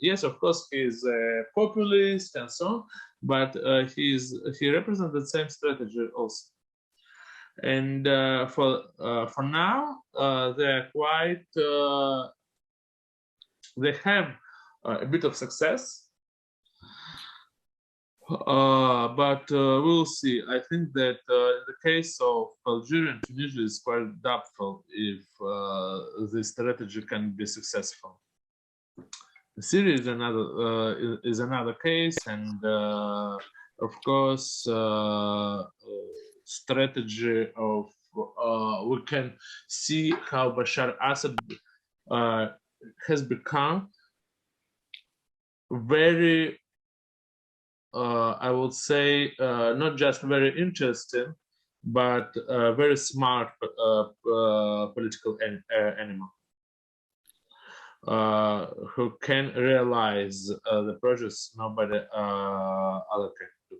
yes, of course, he's a populist and so on, but he represents the same strategy also. And for now, they're quite, they have a bit of success. But we'll see. I think that in the case of Algeria and Tunisia, is quite doubtful if this strategy can be successful. Syria is another case, and of course, strategy of we can see how Bashar Assad has become very, I would say, not just very interesting, but very smart political animal who can realize the projects nobody other can do.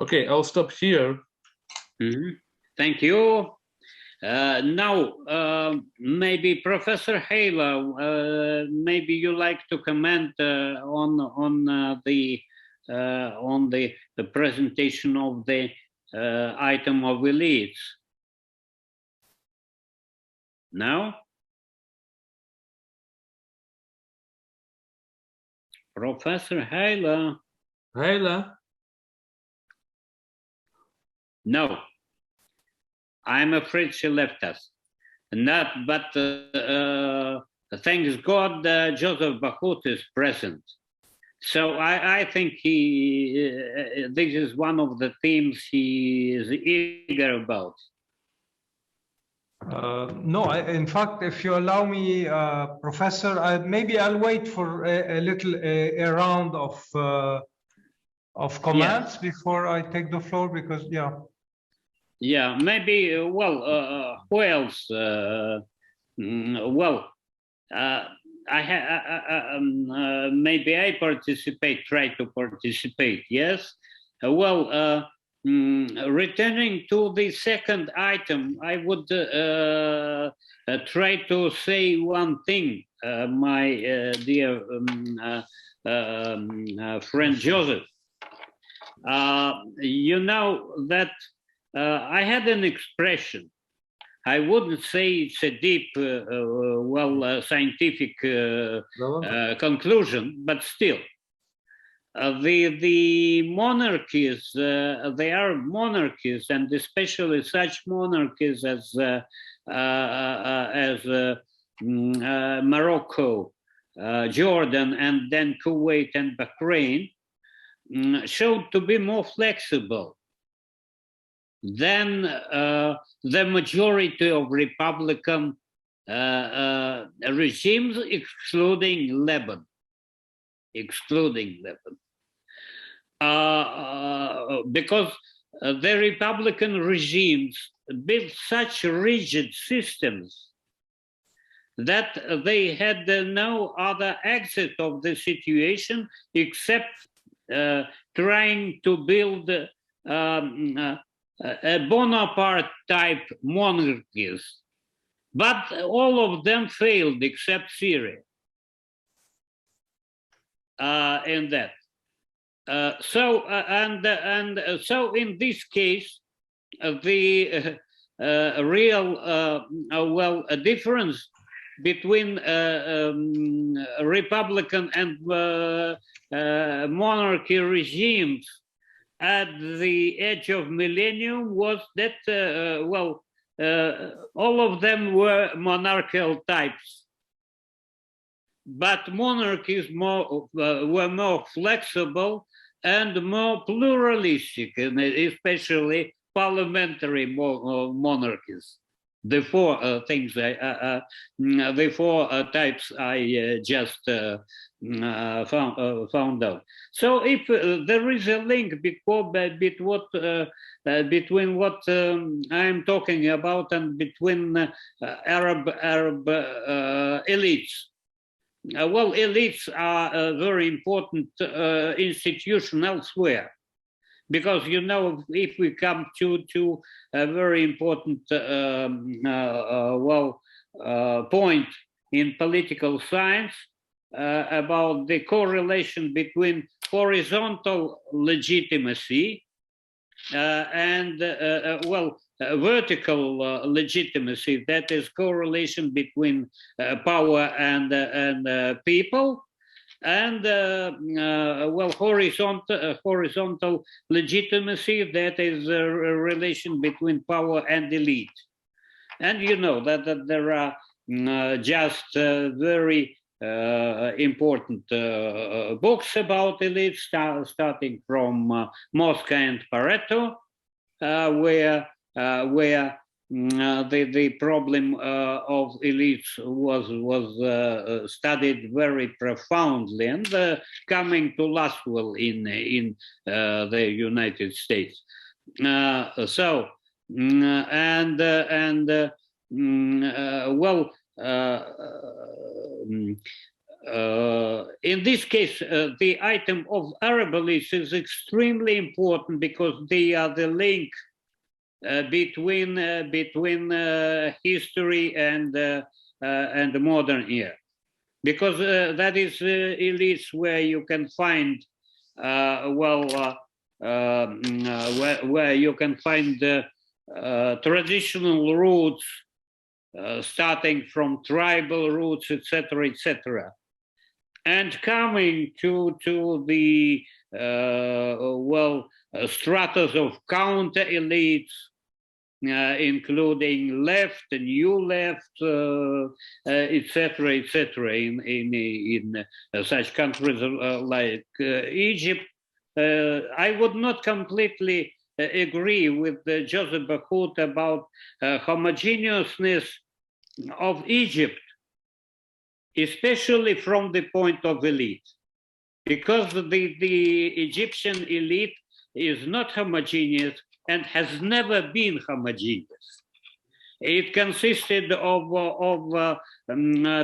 Okay, I'll stop here.
Mm-hmm. Thank you. Now, maybe Professor Haila, maybe you like to comment on the presentation of the item of elites. Now, Professor Haila.
Haila.
No. I'm afraid she left us. But thanks God, Joseph Bahout is present. So I think this is one of the themes he is eager about.
No, in fact, if you allow me, Professor, maybe I'll wait for a little round of comments before I take the floor, because
Yeah, maybe, well, who else? Maybe I try to participate, yes? Returning to the second item, I would try to say one thing, my dear friend Joseph. You know that I had an expression. I wouldn't say it's a deep, scientific conclusion, but still, the monarchies, they are monarchies, and especially such monarchies as Morocco, Jordan, and then Kuwait and Bahrain, showed to be more flexible than the majority of Republican regimes, excluding Lebanon. Because the Republican regimes built such rigid systems that they had no other exit of the situation except trying to build a Bonaparte-type monarchies. But all of them failed except Syria in that. So in this case, the real difference between Republican and monarchy regimes at the edge of millennium was that all of them were monarchical types, but monarchies were more flexible and more pluralistic, and especially parliamentary monarchies. The four things, the four types I just found out. So if there is a link between what I'm talking about and between Arab elites. Well, elites are a very important institution elsewhere. Because, you know, if we come to a very important point in political science about the correlation between horizontal legitimacy and vertical legitimacy, that is correlation between power and people. And horizontal legitimacy, that is a relation between power and elite. And you know that there are just very important books about elites, starting from Mosca and Pareto, where the problem of elites was studied very profoundly, and coming to Laswell in the United States. In this case, the item of Arab elites is extremely important because they are the link between history and the modern era, because that is elites where you can find where you can find traditional roots, starting from tribal roots, etc., etc., and coming to the stratas of counter elites, including left and new left, etc., etc., in such countries like Egypt. I would not completely agree with Joseph Bahout about homogeneousness of Egypt, especially from the point of elite, because the Egyptian elite is not homogeneous and has never been homogeneous. It consisted of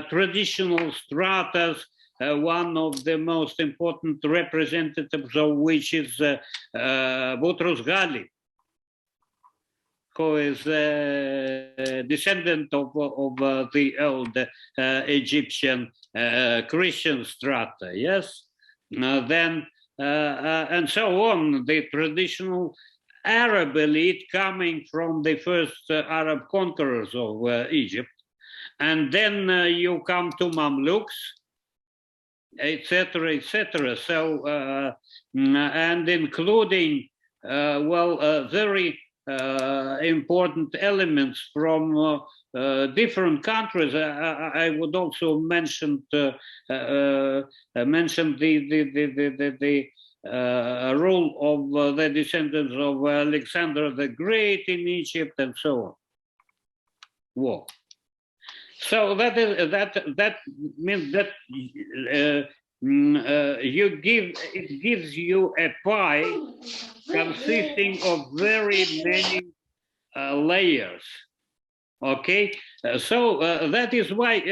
traditional stratas, one of the most important representatives of which is Boutros Ghali, who is a descendant of the old Egyptian Christian strata, yes? Then and so on, the traditional Arab elite coming from the first Arab conquerors of Egypt. And then you come to Mamluks, etc., etc. So, and including, very important elements from different countries. I would also mention the role of the descendants of Alexander the Great in Egypt and so on. War. So that means that it gives you a pie consisting of very many layers. Okay, so that is why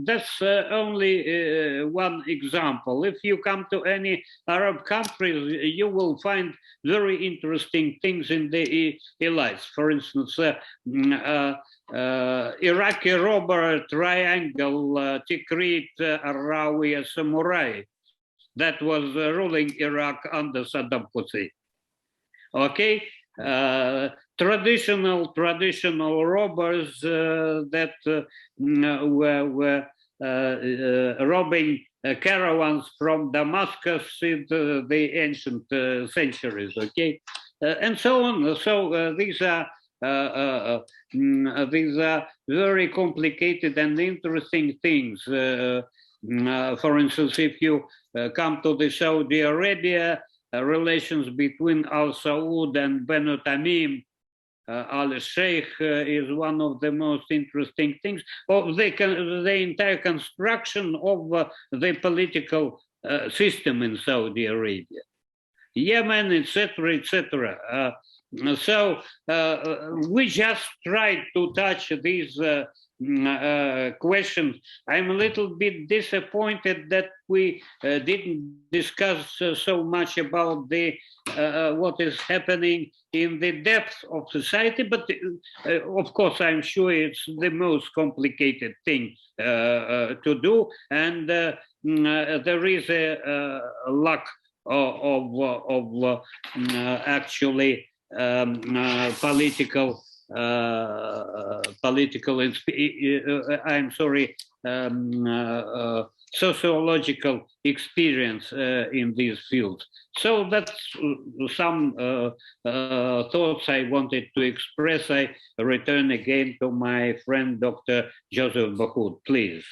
that's only one example. If you come to any Arab countries, you will find very interesting things in the elites. For instance, Iraqi robber triangle, Tikrit, Arawi, Samurai, that was ruling Iraq under Saddam Hussein. Okay. Traditional robbers that were robbing caravans from Damascus in the ancient centuries, okay, and so on. So these are very complicated and interesting things. For instance, if you come to the Saudi Arabia, relations between Al Saud and Banu Tamim, Al-Sheikh is one of the most interesting things. Of the entire construction of the political system in Saudi Arabia, Yemen, etc., etc. So we just tried to touch these questions. I'm a little bit disappointed that we didn't discuss so much about the what is happening in the depth of society, but of course I'm sure it's the most complicated thing to do, and there is a lack of actually sociological experience in these fields. So that's some thoughts I wanted to express. I return again to my friend, Dr. Joseph Bahout, please.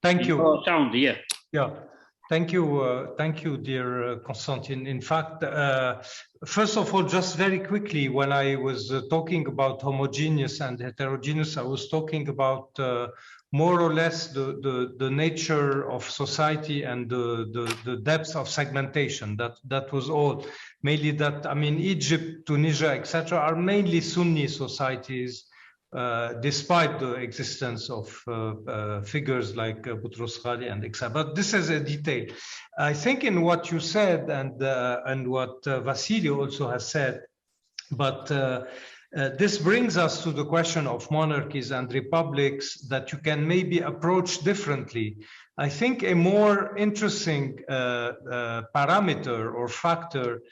Thank you.
Sound, yeah.
Yeah. Thank you, dear Konstantin. In fact, first of all, just very quickly, when I was talking about homogeneous and heterogeneous, I was talking about more or less the nature of society and the depth of segmentation. That was all. Mainly that, I mean, Egypt, Tunisia, etc., are mainly Sunni societies, despite the existence of figures like Boutros Ghali and etc. But this is a detail. I think in what you said and what Vasily also has said, but this brings us to the question of monarchies and republics that you can maybe approach differently. I think a more interesting parameter or factor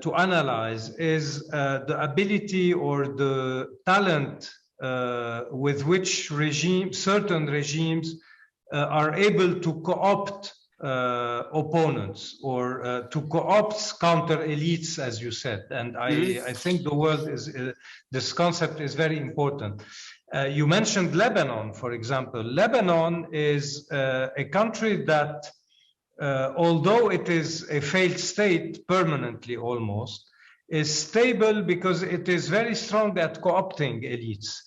to analyze is the ability or the talent with which certain regimes are able to co-opt opponents or to co-opt counter elites, as you said. And I think the word is, this concept is very important. You mentioned Lebanon, for example. Lebanon is a country that, although it is a failed state permanently almost, is stable because it is very strong at co-opting elites.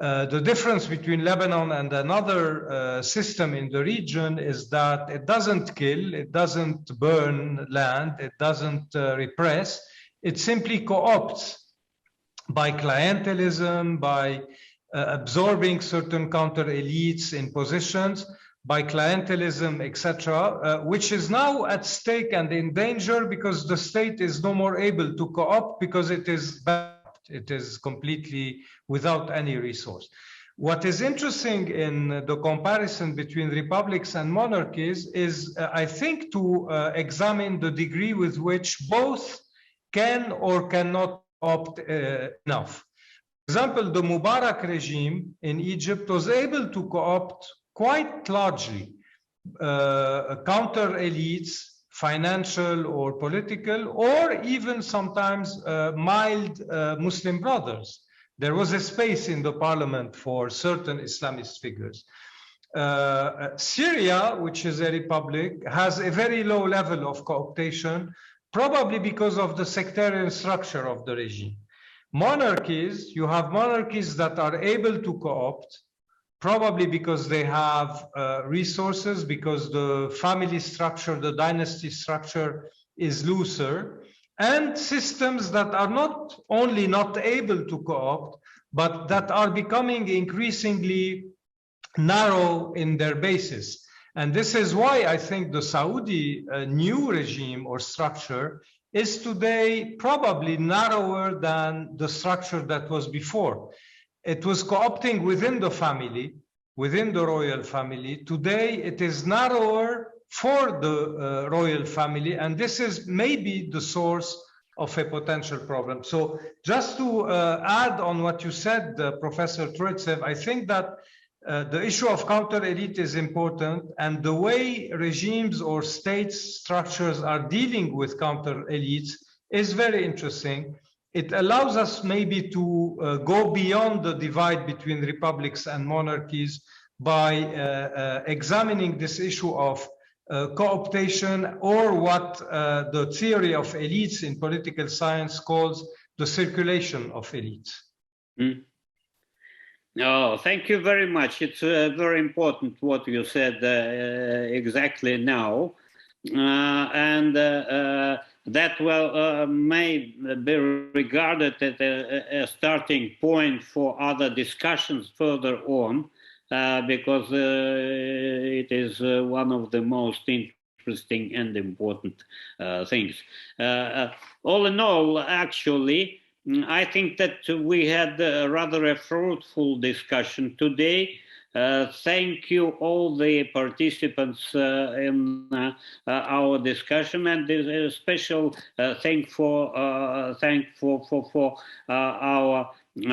The difference between Lebanon and another system in the region is that it doesn't kill, it doesn't burn land, it doesn't repress, it simply co-opts by clientelism, by absorbing certain counter elites in positions, by clientelism, etc., which is now at stake and in danger because the state is no more able to co-opt because it is bankrupt. It is completely without any resource. What is interesting in the comparison between republics and monarchies is, I think, to examine the degree with which both can or cannot opt enough. For example, the Mubarak regime in Egypt was able to co-opt quite largely counter elites, financial or political, or even sometimes mild Muslim brothers. There was a space in the parliament for certain Islamist figures. Syria, which is a republic, has a very low level of cooptation, probably because of the sectarian structure of the regime. Monarchies, you have monarchies that are able to co-opt, probably because they have resources, because the family structure, the dynasty structure is looser, and systems that are not only not able to co-opt, but that are becoming increasingly narrow in their basis. And this is why I think the Saudi new regime or structure is today probably narrower than the structure that was before. It was co-opting within the family, within the royal family. Today, it is narrower for the royal family, and this is maybe the source of a potential problem. So just to add on what you said, Professor Truevtsev, I think that the issue of counter-elite is important, and the way regimes or state structures are dealing with counter-elites is very interesting. It allows us maybe to go beyond the divide between republics and monarchies by examining this issue of co-optation, or what the theory of elites in political science calls the circulation of elites.
Mm. Oh, thank you very much. It's very important what you said exactly now. And that may be regarded as a starting point for other discussions further on, because it is one of the most interesting and important things. All in all, actually, I think that we had rather a fruitful discussion today. Thank you all the participants in our discussion, and a special thank for our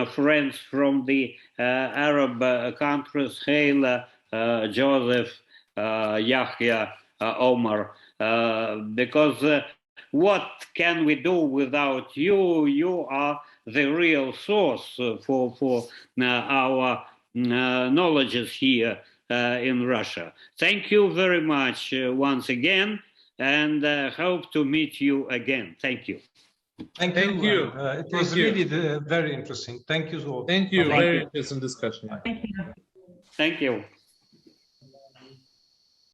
friends from the Arab countries, Haila, Joseph, Yahya, Omar, because what can we do without you? You are the real source for our knowledges here in Russia. Thank you very much once again, and hope to meet you again. Thank you.
Thank you. It was really very interesting. Thank you all.
Thank you. Very interesting discussion.
Thank you.
Thank you.